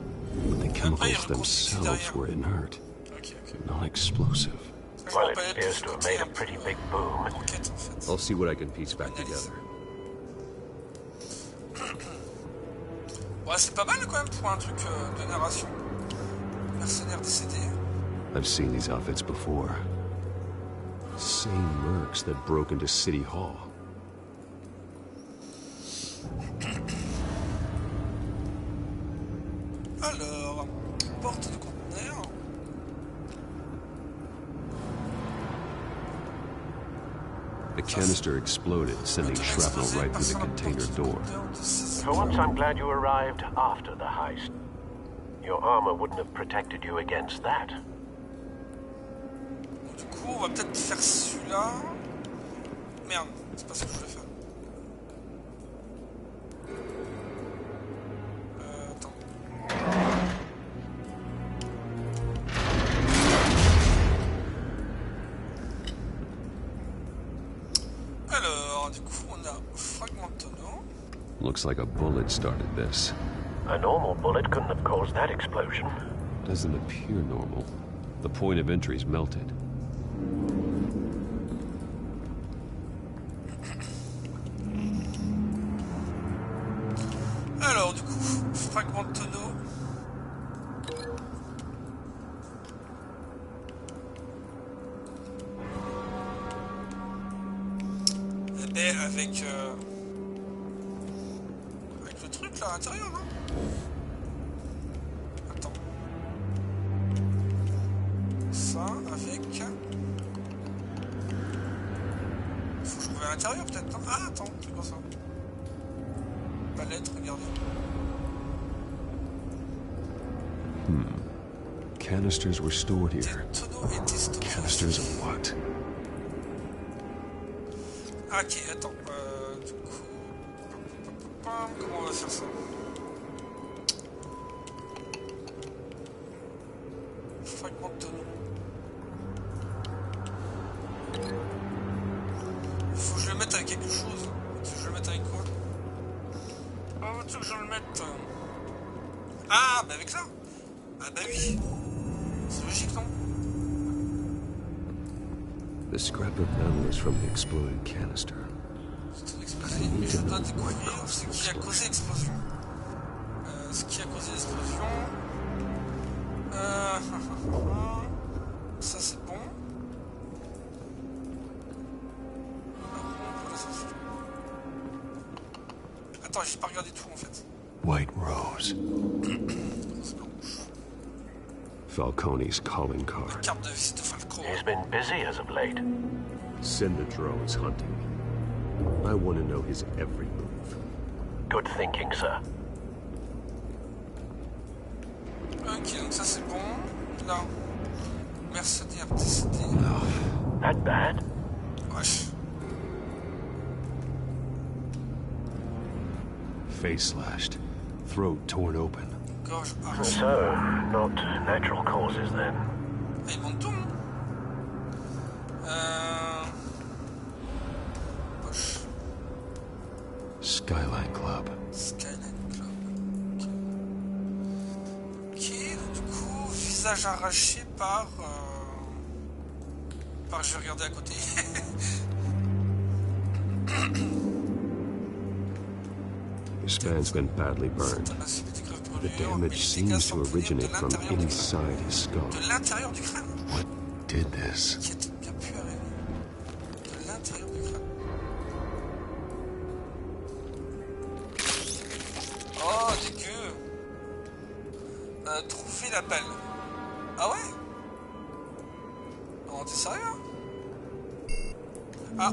H: But the chemicals themselves were inert. Non-explosive.
B: Well, it appears to have made a pretty big boom.
H: I'll see what I can piece back together.
A: Ouais, c'est pas mal quand même pour un truc de narration. Mercenaire décédé.
H: I've seen these outfits before. Same mercs that broke into City Hall.
A: Alors, porte de conteneur.
H: The canister exploded, sending shrapnel right through the container door.
B: For once, I'm glad you arrived after the heist. Your armor wouldn't have protected you against that.
A: Du coup, on va peut-être faire celui-là. Merde, c'est pas ce que je voulais faire. Attends. Alors, du coup, on a fragment de tonneau.
H: Looks like a bullet started this.
B: A normal bullet couldn't have caused that explosion.
H: Doesn't appear normal. The point of entry's melted.
A: Alors, du coup, fragment de tonneau. Eh ben, avec faire à l'intérieur, non? Attends. Ça, avec... Faut que je trouve à l'intérieur, peut-être, non? Ah, attends, c'est quoi ça? Palette, regardez.
H: Canisters were stored here. Canisters of what?
A: Ah, ok, attends. Du coup... Comment on va faire ça? Fragment de tonneau. Il faut que je le mette avec quelque chose. Tu veux que je le mette avec quoi? Ah, tu veux que je le mette... Ah, bah avec ça. Ah bah oui. C'est logique, non?
H: The scrap of metal is from the exploded canister.
A: Je dois découvrir ce qui a causé l'explosion. Ce qui a causé l'explosion... Ça c'est bon. Attends, j'ai pas regardé tout en fait.
H: White Rose. Falcone's calling card.
A: Carte de visite de Falcone.
E: He's been busy as of late.
H: Send the drones hunting. I want to know his every move.
E: Good thinking, sir.
A: Ok, donc ça c'est bon. Là. Mercenaire décédé.
E: That bad?
A: Wesh.
H: Face slashed. Throat torn open.
A: Gorge arrachée.
E: So, not natural causes then.
A: Ah, ils montent tout, hein? Poche.
H: Skyline Club.
A: Skyline Club. Ok, du coup, visage arraché par... je vais regarder à côté.
H: His man's been badly burned. The damage seems to originate from inside his skull.
A: De l'intérieur du crâne.
H: What did this?
A: Qui a bien pu arriver? De l'intérieur du crâne. Oh, dégueu. Trouver la balle. Ah ouais? Non, t'es sérieux? Ah.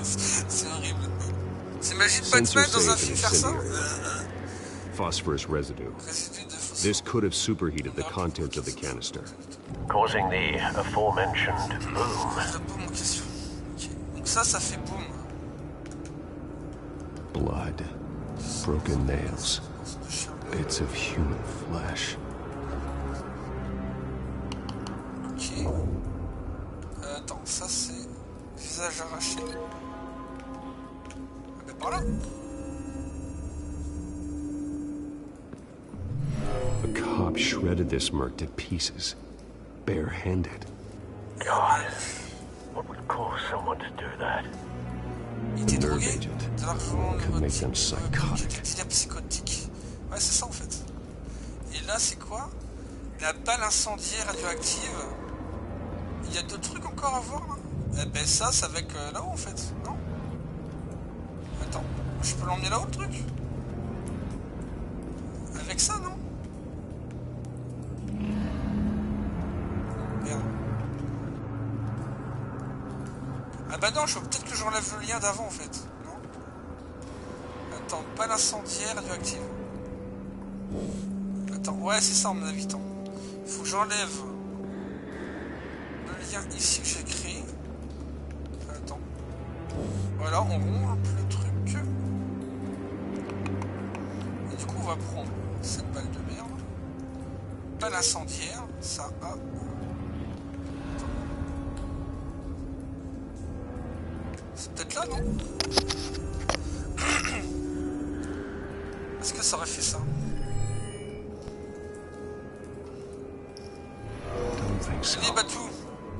A: C'est horrible. T'imagines Batman dans un film faire ça?
H: Phosphorus residue. This could have superheated the contents of the canister,
E: causing the aforementioned boom.
A: La boum en question. Okay. Donc ça fait boum.
H: Blood, broken nails, bits of human flesh.
A: Ok. Attends, ça c'est visage arraché. Ah ben par là.
H: A cop shredded this merc to pieces, barehanded.
E: God, what would cause someone to do that?
A: Il était drogué, de l'argent,
H: psychotique.
A: Ouais, c'est ça en fait. Et là, c'est quoi? La balle incendiaire radioactive. Il y a d'autres trucs encore à voir là? Eh ben ça, c'est avec là-haut en fait, non? Attends, je peux l'emmener là-haut le truc? Avec ça, non? Merde. Ah bah non, je faut peut-être que j'enlève le lien d'avant en fait, non? Attends, balle incendiaire radioactive. Attends, ouais c'est ça à mon avis, attends. Il faut que j'enlève le lien ici que j'ai créé. Attends. Voilà, on roule le truc. Et du coup on va prendre cette balle de merde. Balle incendiaire, ça a... C'est peut-être là, non? Est-ce que ça aurait fait ça? Les Batou,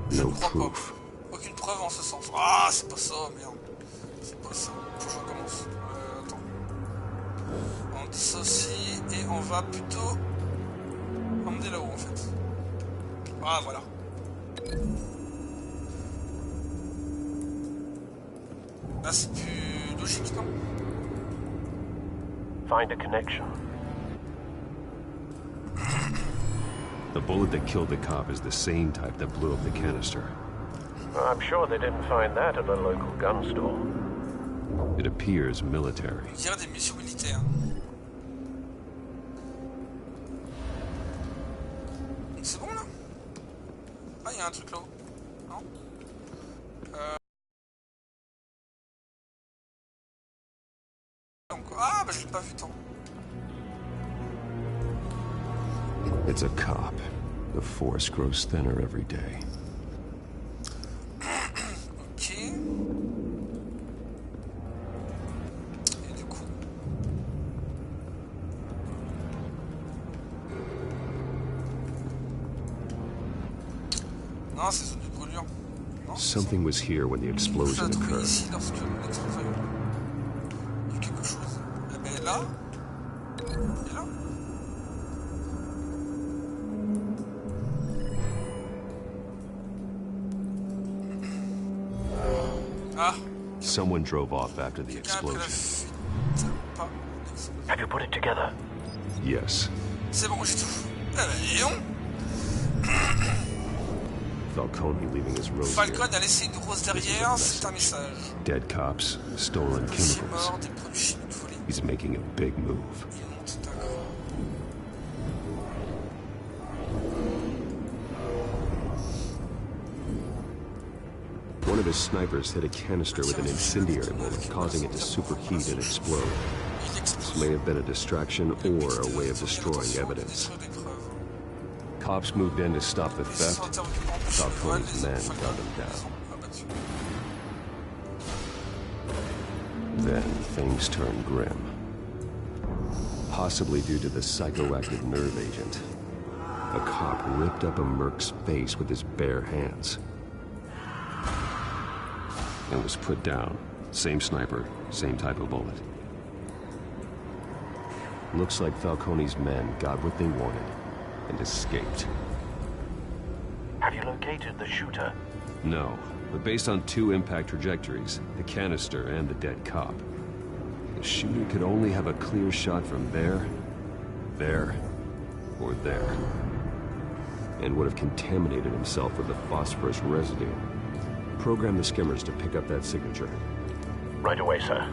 A: je ne crois pas. Aucune preuve en ce sens. Ah, c'est pas ça, merde. C'est pas ça. Faut que je recommence. Attends. On dissocie et on va plutôt emmener là-haut en fait. Ah, voilà. Là, c'est plus logique, non?
E: Find a connection.
H: The bullet that killed the cop is the same type that blew up the canister.
E: I'm sure they didn't find that at a local gun store.
H: It appears military.
A: Il y a des missions militaires. C'est bon là? Ah, il y a un truc là-haut. Non? Ah, bah je l'ai pas vu tant.
H: It's a cop. The force grows thinner every day.
A: Ok. Et du coup. Non, c'est zone de brûlure. Non,
H: something was here when the explosion occurred.
A: Ici, lorsque l'explosion. Il y a quelque chose. Eh ben là. Et là. Ah.
H: Someone drove off after the explosion.
E: Have you put it together?
H: Yes.
A: C'est bon, j'ai tout. Eh ben, et on.
H: Falcone leaving his rose.
A: Falcone a laissé une rose derrière, c'est un message.
H: Dead cops, stolen chemicals.
A: Des produits chimiques volés.
H: He's making a big move.
A: Il monte d'accord.
H: One of his snipers hit a canister with an incendiary bullet, causing it to superheat and explode. This may have been a distraction or a way of destroying evidence. Cops moved in to stop the theft. Falcone's men gunned him down. Then things turned grim. Possibly due to the psychoactive nerve agent. A cop ripped up a merc's face with his bare hands. And was put down. Same sniper, same type of bullet. Looks like Falcone's men got what they wanted and escaped.
E: Have you located the shooter?
H: No, but based on two impact trajectories, the canister and the dead cop, the shooter could only have a clear shot from there, or there, and would have contaminated himself with the phosphorus residue. Program the skimmers to pick up that signature.
E: Right away, sir.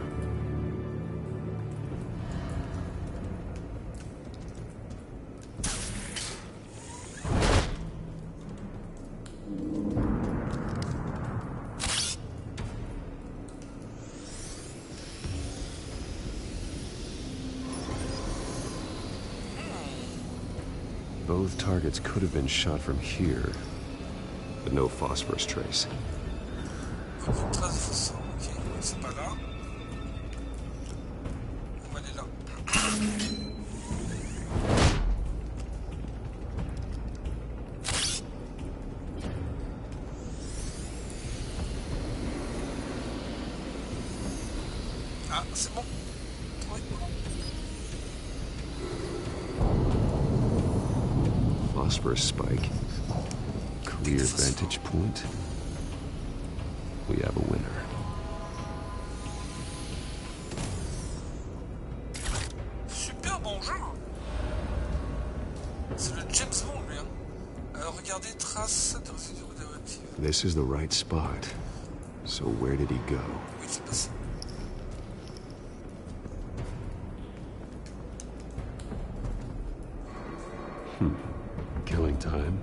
H: Both targets could have been shot from here, but no phosphorus trace.
A: Ok, c'est pas là. On va aller là. Ah, c'est bon. Oui.
H: Phosphorus spike. Clear vantage point. We have a winner.
A: Super bon jeu. C'est le James Bond, lui. Regardez, traces de résidus radioactifs.
H: This is the right spot. So where did he go?
A: Oui, c'est passé.
H: Killing time.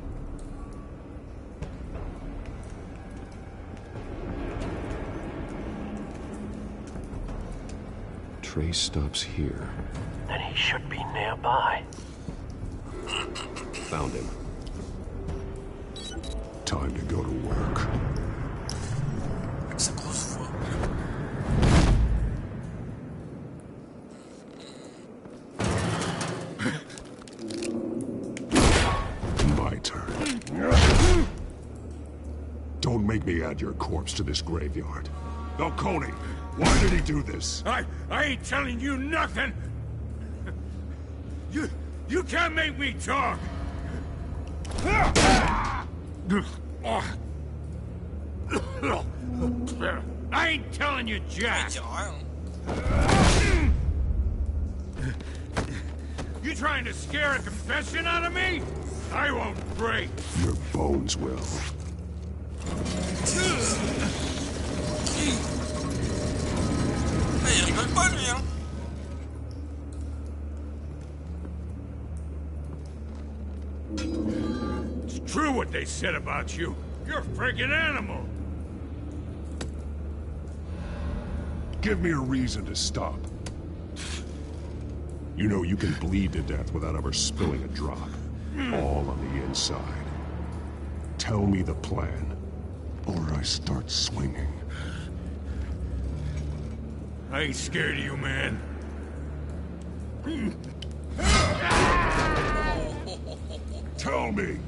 H: Trace stops here.
E: Then he should be nearby.
H: Found him.
C: Time to go to work.
A: Avec sa grosse voix.
C: My turn. Don't make me add your corpse to this graveyard. Falcone, why did he do this?
J: I ain't telling you nothing! You can't make me talk! I ain't telling you, Jack. You trying to scare a confession out of me? I won't break.
C: Your bones will.
A: Il rigole pas, lui, hein.
J: It's true what they said about you. You're a friggin' animal.
C: Give me a reason to stop. You know you can bleed to death without ever spilling a drop. All on the inside. Tell me the plan, or I start swinging.
J: I ain't scared of you, man.
C: Tell me!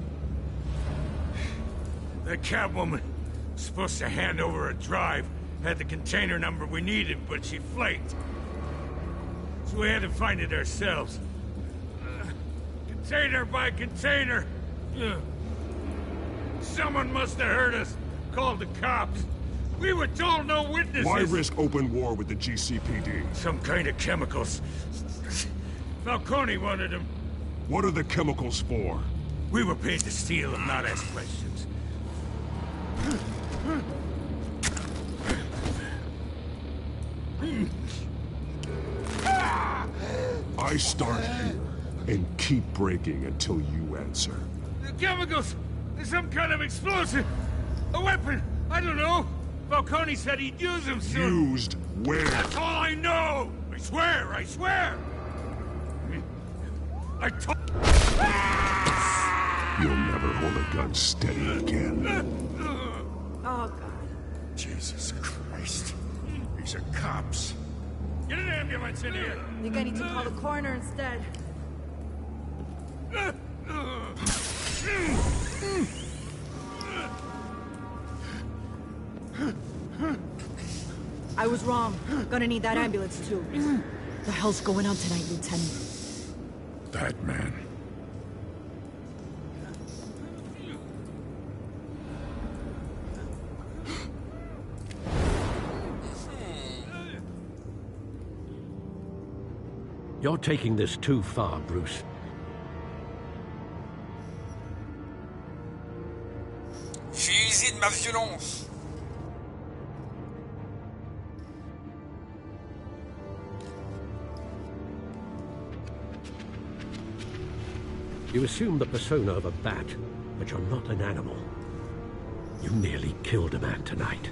J: That Catwoman was supposed to hand over a drive, had the container number we needed, but she flaked. So we had to find it ourselves. Container by container. Someone must have heard us, called the cops. We were told no witnesses.
C: Why risk open war with the GCPD?
J: Some kind of chemicals. Falcone wanted them.
C: What are the chemicals for?
J: We were paid to steal and not ask questions.
C: I start here and keep breaking until you answer.
J: The chemicals! Some kind of explosive! A weapon! I don't know! Falcone said he'd use them soon.
C: Used where?
J: That's all I know! I swear! I swear! I told...
C: You'll never hold a gun steady again.
K: Oh, God.
C: Jesus Christ. These are cops.
J: Get an ambulance in here!
N: I think I need to call the coroner instead. I was wrong. Gonna need that ambulance too. The hell's going on tonight, Lieutenant?
C: That man.
E: You're taking this too far, Bruce.
A: J'ai usé de ma violence.
E: You assume the persona of a bat, but you're not an animal. You nearly killed a man tonight.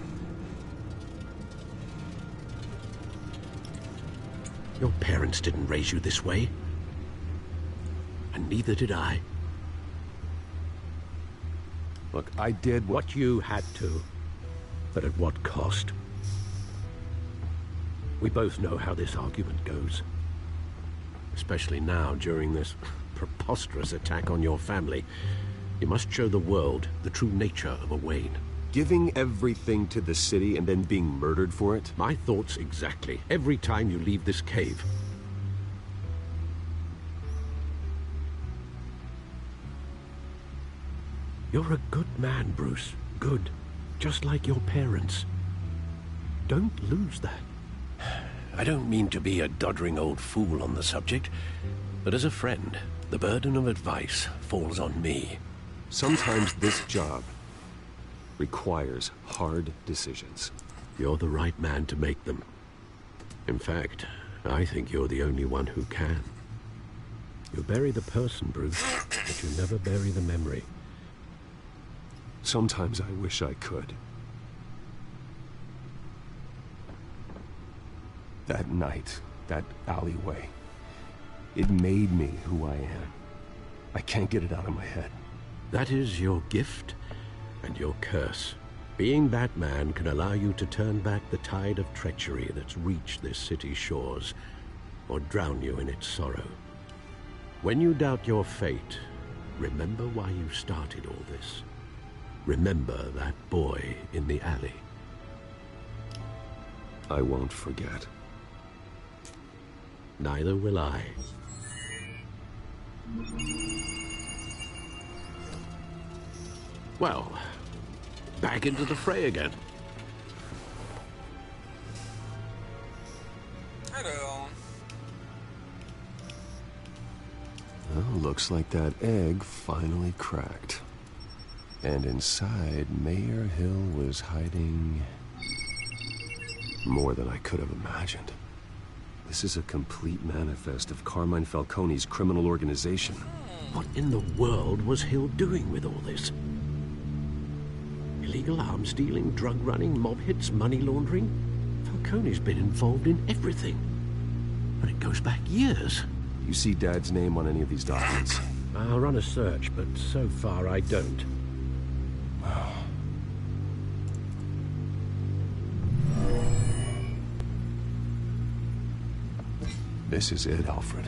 E: Your parents didn't raise you this way. And neither did I.
H: Look, I did
E: what you had to, but at what cost? We both know how this argument goes. Especially now, during this preposterous attack on your family. You must show the world the true nature of a Wayne.
H: Giving everything to the city and then being murdered for it?
E: My thoughts exactly. Every time you leave this cave. You're a good man, Bruce. Good. Just like your parents. Don't lose that. I don't mean to be a doddering old fool on the subject, but as a friend, the burden of advice falls on me.
H: Sometimes this job requires hard decisions.
E: You're the right man to make them. In fact, I think you're the only one who can. You bury the person, Bruce, but you never bury the memory.
H: Sometimes I wish I could. That night, that alleyway, it made me who I am. I can't get it out of my head.
E: That is your gift and your curse. Being Batman can allow you to turn back the tide of treachery that's reached this city's shores, or drown you in its sorrow. When you doubt your fate, remember why you started all this. Remember that boy in the alley.
H: I won't forget.
E: Neither will I. Well, back into the fray again.
H: looks like that egg finally cracked. And inside, Mayor Hill was hiding more than I could have imagined. This is a complete manifest of Carmine Falcone's criminal organization.
E: What in the world was Hill doing with all this? Illegal arms dealing, drug running, mob hits, money laundering? Falcone's been involved in everything. But it goes back years.
H: You see Dad's name on any of these documents?
E: I'll run a search, but so far I don't.
H: This is it, Alfred.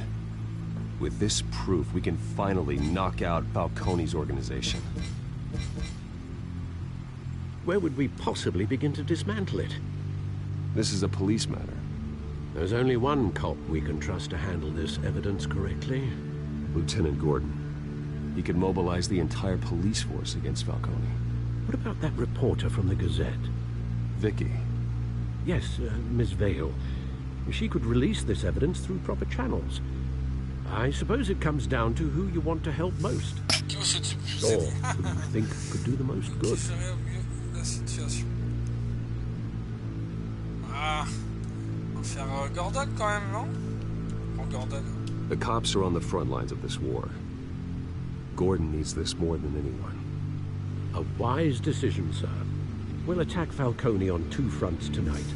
H: With this proof, we can finally knock out Falcone's organization.
E: Where would we possibly begin to dismantle it?
H: This is a police matter.
E: There's only one cop we can trust to handle this evidence correctly.
H: Lieutenant Gordon. He could mobilize the entire police force against Falcone.
E: What about that reporter from the Gazette?
H: Vicky.
E: Yes, Miss Vale. She could release this evidence through proper channels. I suppose it comes down to who you want to help most. Or who you think could do the most good.
A: Gordon quand même, non? Gordon.
H: The cops are on the front lines of this war. Gordon needs this more than anyone.
E: A wise decision, sir. We'll attack Falcone on two fronts tonight.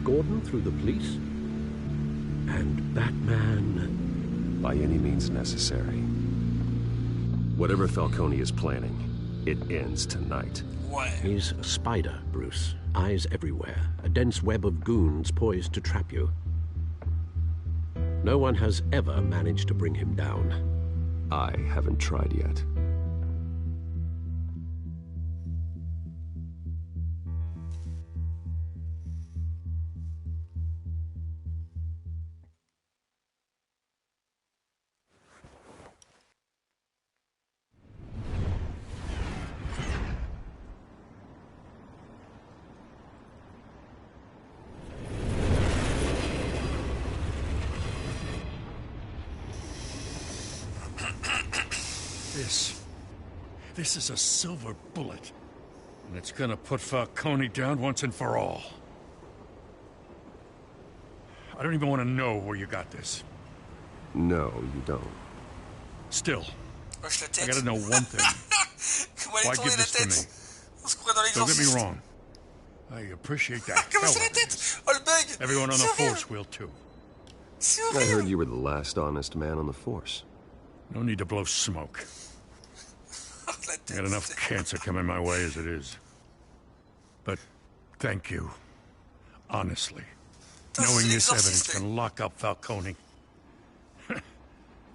E: Gordon through the police, and Batman...
H: by any means necessary. Whatever Falcone is planning, it ends tonight.
A: What?
E: He's a spider, Bruce. Eyes everywhere. A dense web of goons poised to trap you. No one has ever managed to bring him down.
H: I haven't tried yet.
C: This is a silver bullet, and it's gonna put Falcone down once and for all. I don't even want to know where you got this.
H: No, you don't.
C: Still, I gotta know one thing. Why give this to me? Don't get me wrong. I appreciate that. Everyone on the force will too.
H: I heard you were the last honest man on the force.
C: No need to blow smoke. I got enough cancer coming my way as it is. But thank you. Honestly. Knowing this evidence can lock up Falcone.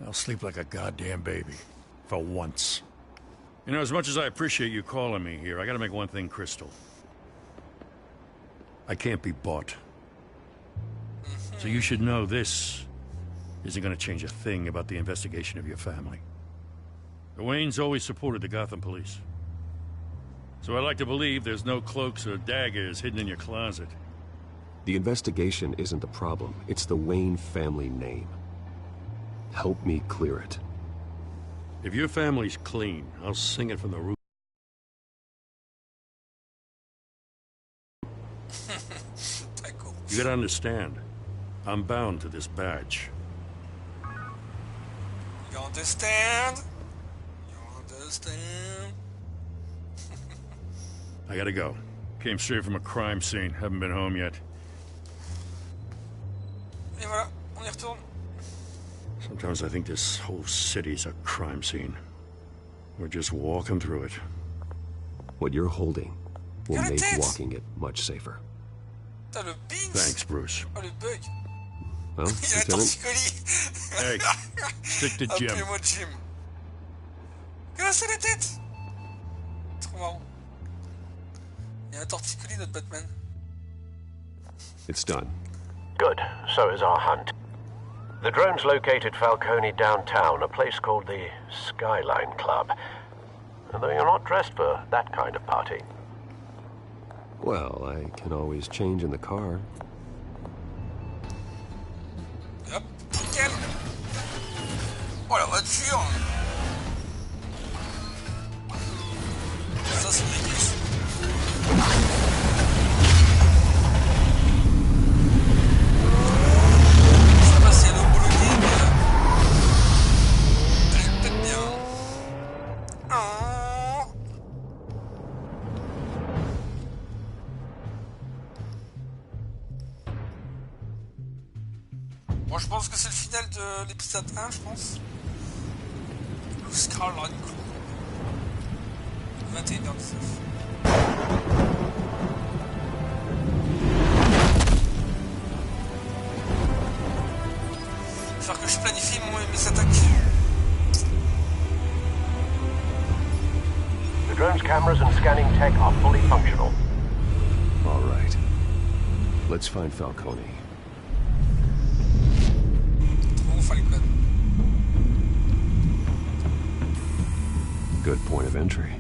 C: I'll sleep like a goddamn baby. For once. You know, as much as I appreciate you calling me here, I gotta make one thing crystal. I can't be bought. So you should know this isn't gonna change a thing about the investigation of your family. The Waynes always supported the Gotham police. So I like to believe there's no cloaks or daggers hidden in your closet.
H: The investigation isn't the problem. It's the Wayne family name. Help me clear it.
C: If your family's clean, I'll sing it from the roof. You gotta understand, I'm bound to this badge.
A: You understand?
C: I gotta go. Came straight from a crime scene. Haven't been home yet.
A: Et voilà, on y retourne.
C: Sometimes I think this whole city's a crime scene. We're just walking through it.
H: What you're holding will make walking it much safer.
A: T'as le beans.
C: Thanks, Bruce.
A: Oh, le bug.
H: Well, Lieutenant.
C: Hey, stick to Jim.
A: Appelez-moi Jim. Cassez la tête. Trop marrant. Il y a un torticolis, notre Batman.
H: It's done.
E: Good. So is our hunt. The drones located Falcone downtown, a place called the Skyline Club. And though you're not dressed for that kind of party.
H: Well, I can always change in the car.
A: Yep, nickel. Oh la voiture. Ça c'est des bus. Je sais pas si elle est homologuée, mais elle est peut-être bien. Bon, je pense que c'est le final de l'épisode 1, je pense. Le Scroll Run. 21h19. Il va falloir que je planifie mes attaques.
E: The drone's cameras and scanning tech are fully functional.
H: All right. Let's find Falcone. Good point of entry.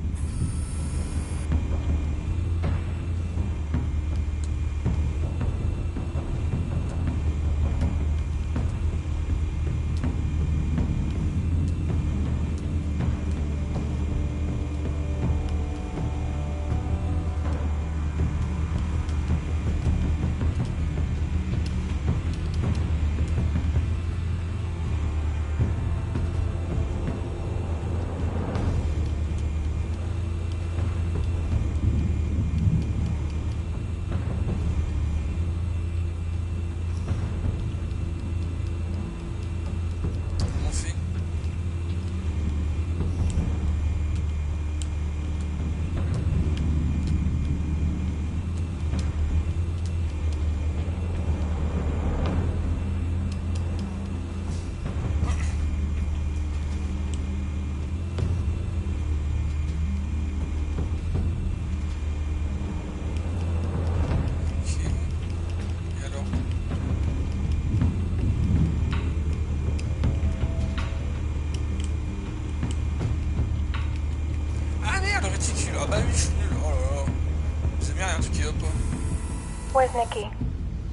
N: Where's Nikki?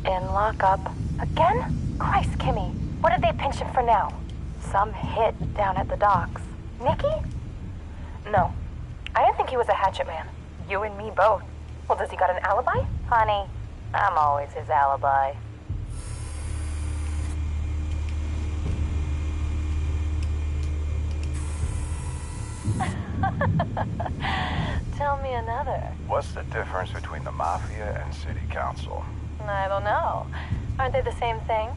N: In lockup. Again? Christ, Kimmy. What did they pinch him for now? Some hit down at the docks. Nikki? No. I didn't think he was a hatchet man. You and me both. Well, does he got an alibi? Honey, I'm always his alibi. Tell me another.
O: What's the difference between the Mafia and City Council?
N: I don't know. Aren't they the same thing?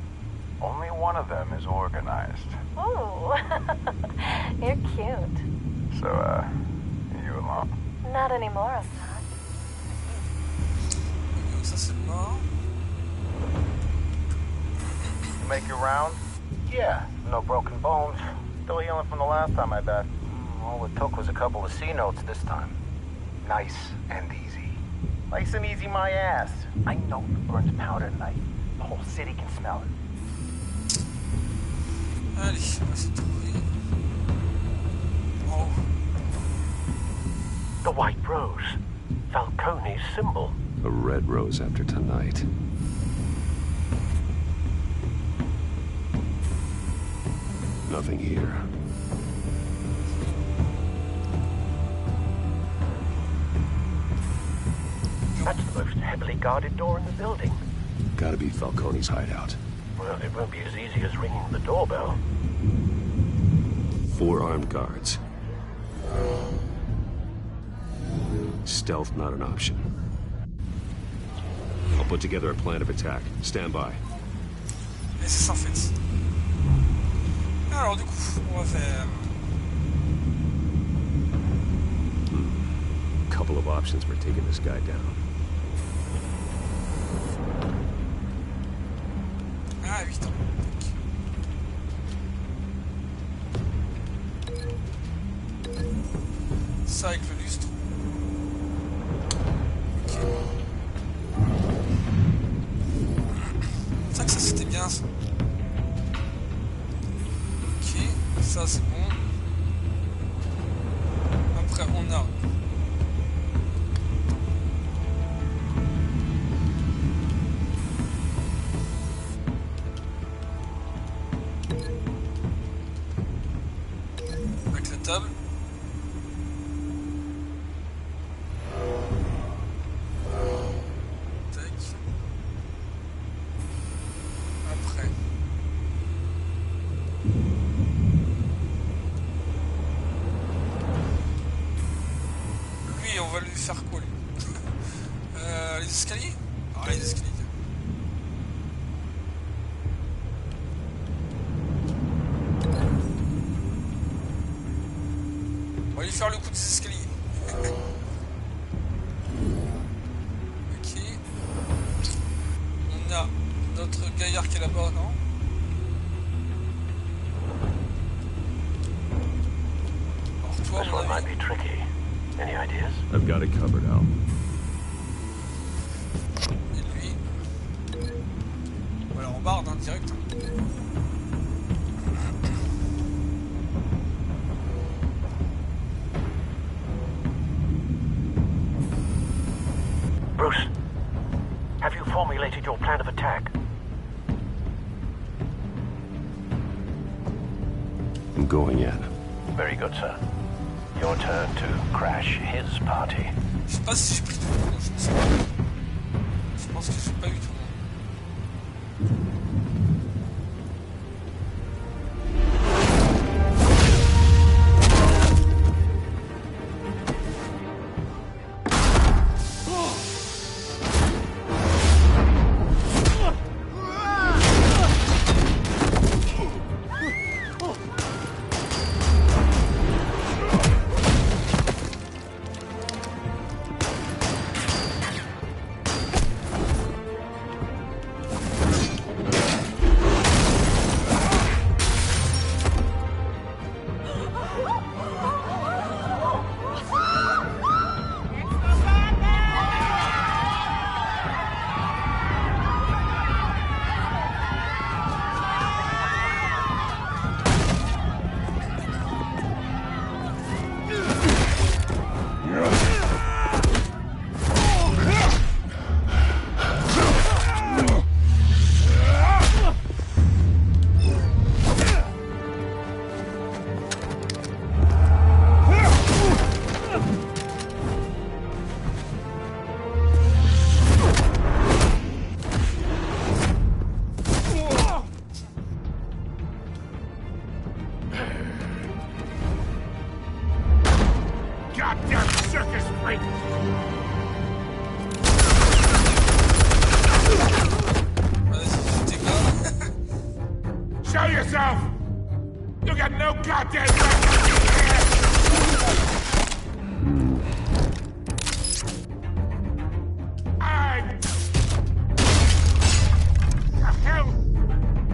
O: Only one of them is organized.
N: Ooh. You're cute.
O: So, you alone?
N: Not anymore, I'm not.
A: Ça c'est mort.
O: Make your round? Yeah, no broken bones. Still healing from the last time, I bet. All it took was a couple of C notes this time. Nice and easy. Nice and easy my ass. I know who burns powder at night. The whole city can smell it.
A: Allez, on va essayer de trouver. Oh.
E: The white rose. Falcone's symbol.
H: A red rose after tonight. Nothing here.
E: That's the most heavily guarded door in the building.
H: Gotta be Falcone's hideout.
E: Well, it won't be as easy as ringing the doorbell.
H: 4 armed guards. Stealth not an option. I'll put together a plan of attack. Stand by.
A: Et c'est ça en fait. Alors du coup, on va faire...
H: Couple of options for taking this guy down.
A: Ah, 8 ans. Ça avec le lustre. Ok. C'est vrai que ça c'était bien ça. Ok, ça c'est bon. Après on a... des escaliers. Ok. On a notre gaillard qui est là-bas, non? Alors toi,
B: This one might be tricky. Any ideas?
H: I've got it covered, Al.
A: Et lui. Voilà, on barre, hein, direct.
B: Bruce, have you formulated your plan of attack?
H: I'm going in.
B: Very good, sir. Your turn to crash his party.
A: Je sais pas si j'ai pris tout le monde, je ne sais pas. Je pense que j'ai pas eu tout le monde.
P: Show yourself! You got no goddamn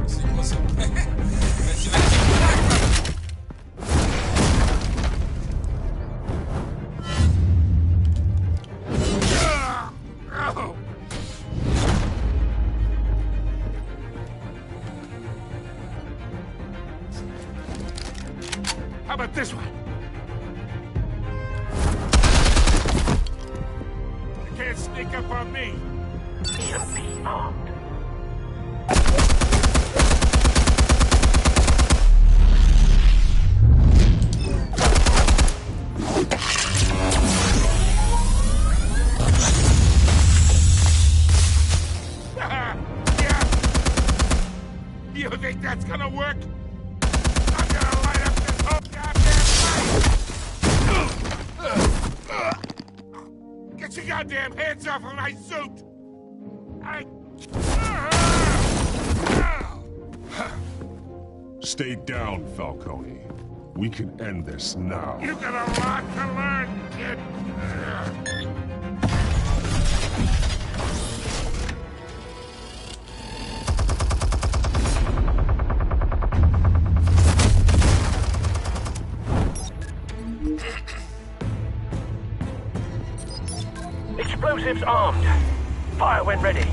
A: C'est quoi ça?
P: How about this one? You can't sneak up on me.
B: EMP armed.
P: You think that's gonna work? I'm gonna light up this whole goddamn place! Get your goddamn hands off of my suit!
Q: Stay down, Falcone. We can end this now.
P: You got a lot to learn, kid!
B: Explosives armed. Fire when ready.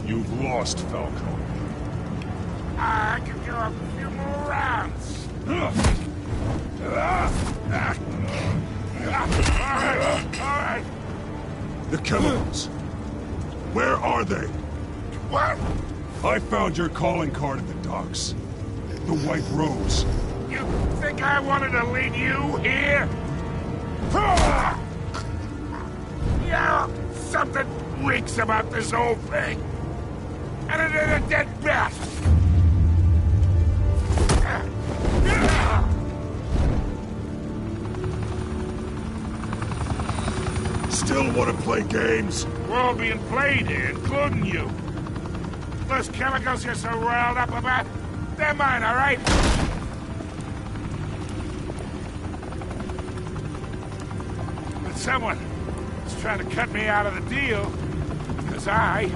Q: You've lost, Falcone.
P: I can go a few more rounds. All right.
Q: The chemicals. Where are they?
P: What?
Q: I found your calling card at the docks. The White Rose.
P: You think I wanted to lead you here? Yeah, something reeks about this whole thing. And it is a dead bat.
Q: Still want to play games?
P: We're all being played here, including you. Those chemicals you're so riled up about, they're mine, all right? But someone is trying to cut me out of the deal, because I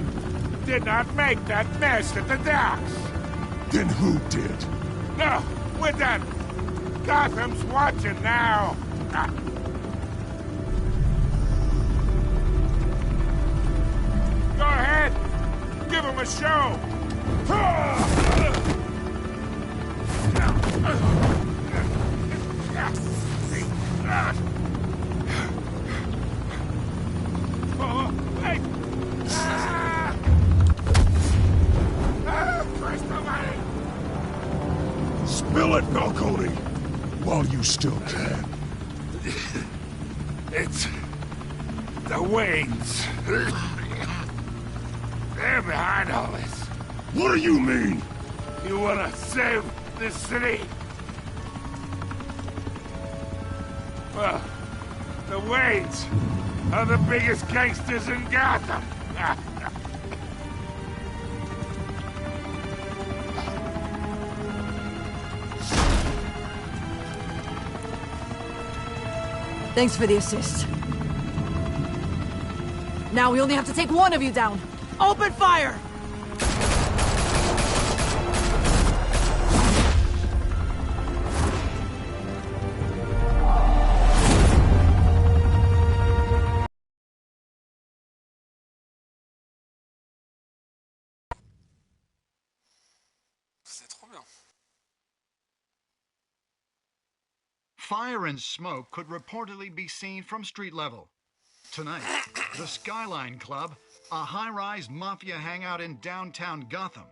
P: did not make that mess at the docks.
Q: Then who did?
P: No, we're done. Gotham's watching now. Go ahead. Give him a show. Oh, wait. Christ almighty.
Q: Spill it, Falcone, while you still can.
P: It's the Waynes. They're behind all this.
Q: What do you mean?
P: You wanna save this city? Well, the Waynes are the biggest gangsters in Gotham.
R: Thanks for the assist. Now we only have to take one of you down. Open fire!
A: C'est trop bien.
S: Fire and smoke could reportedly be seen from street level. Tonight, the Skyline Club, a high-rise mafia hangout in downtown Gotham,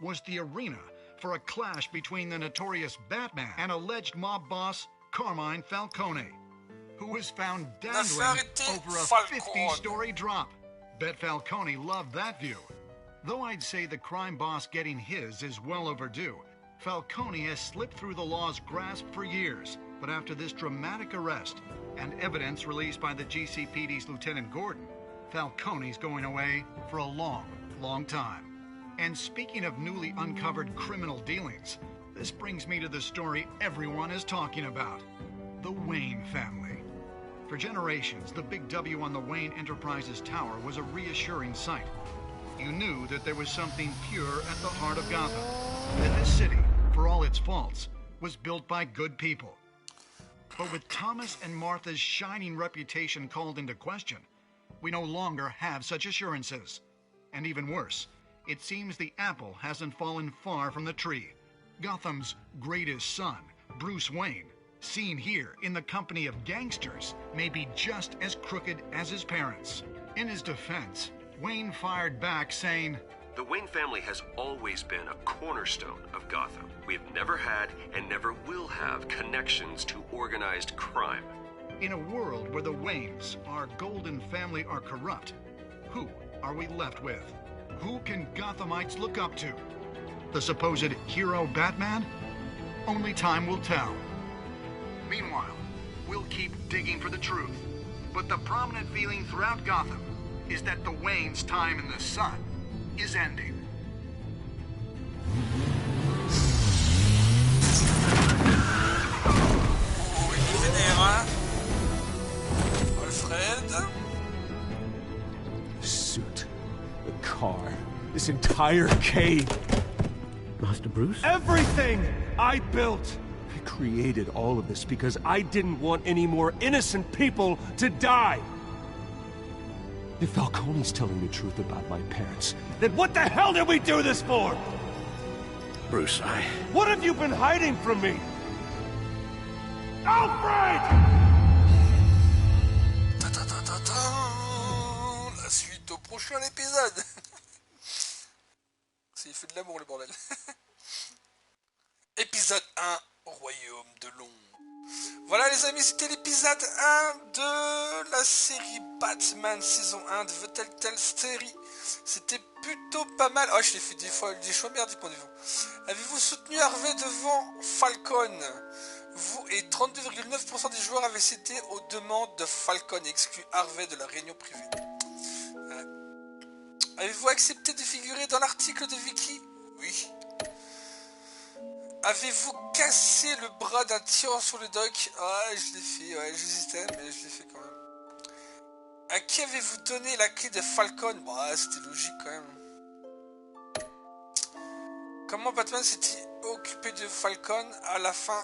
S: was the arena for a clash between the notorious Batman and alleged mob boss Carmine Falcone, who was found dangling over a 50-story drop. Bet Falcone loved that view. Though I'd say the crime boss getting his is well overdue, Falcone has slipped through the law's grasp for years. But after this dramatic arrest and evidence released by the GCPD's Lieutenant Gordon, Falcone's going away for a long, long time. And speaking of newly uncovered criminal dealings, this brings me to the story everyone is talking about: the Wayne family. For generations, the big W on the Wayne Enterprises Tower was a reassuring sight. You knew that there was something pure at the heart of Gotham, that this city, for all its faults, was built by good people. But with Thomas and Martha's shining reputation called into question, we no longer have such assurances. And even worse, it seems the apple hasn't fallen far from the tree. Gotham's greatest son, Bruce Wayne, seen here in the company of gangsters, may be just as crooked as his parents. In his defense, Wayne fired back saying,
H: "The Wayne family has always been a cornerstone of Gotham. We have never had and never will have connections to organized crime."
S: In a world where the Waynes, our golden family, are corrupt, who are we left with? Who can Gothamites look up to? The supposed hero Batman? Only time will tell. Meanwhile, we'll keep digging for the truth. But the prominent feeling throughout Gotham is that the Waynes' time in the sun is ending.
A: Alfred.
B: The suit, the car, this entire cave.
L: Master Bruce?
B: Everything I built! I created all of this because I didn't want any more innocent people to die. If Falcone's telling the truth about my parents, then what the hell did we do this for?
C: Bruce,
B: What have you been hiding from me? Alfred!
A: La suite au prochain épisode. C'est il fait de l'amour le bordel. Épisode 1, Royaume de l'ombre. Voilà les amis, c'était l'épisode 1 de la série Batman saison 1 de The Telltale série. C'était plutôt pas mal. Oh, je l'ai fait des choix merdiques pour vous. Avez-vous soutenu Harvey devant Falcon? Vous et 32,9% des joueurs avaient cédé aux demandes de Falcon et exclu Harvey de la réunion privée. Avez-vous accepté de figurer dans l'article de Vicky? Oui. Avez-vous cassé le bras d'un tireur sur le dock? Ah, je l'ai fait, ouais, j'hésitais, mais je l'ai fait quand même. À qui avez-vous donné la clé de Falcon? Bah, c'était logique quand même. Comment Batman s'est-il occupé de Falcon? À la fin,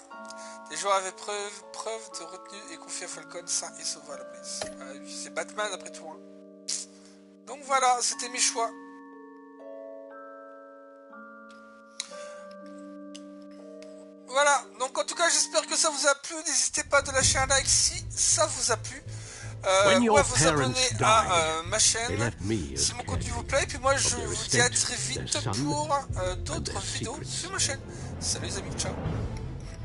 A: les joueurs avaient preuve de retenue et confié à Falcon sain et sauvé à la police. C'est Batman après tout. Hein. Donc voilà, c'était mes choix. Voilà, donc en tout cas j'espère que ça vous a plu. N'hésitez pas à lâcher un like si ça vous a plu. Ou à vous abonner à ma chaîne si mon contenu vous plaît. Et puis moi je vous dis à très vite pour d'autres vidéos sur ma chaîne. Salut les amis, ciao.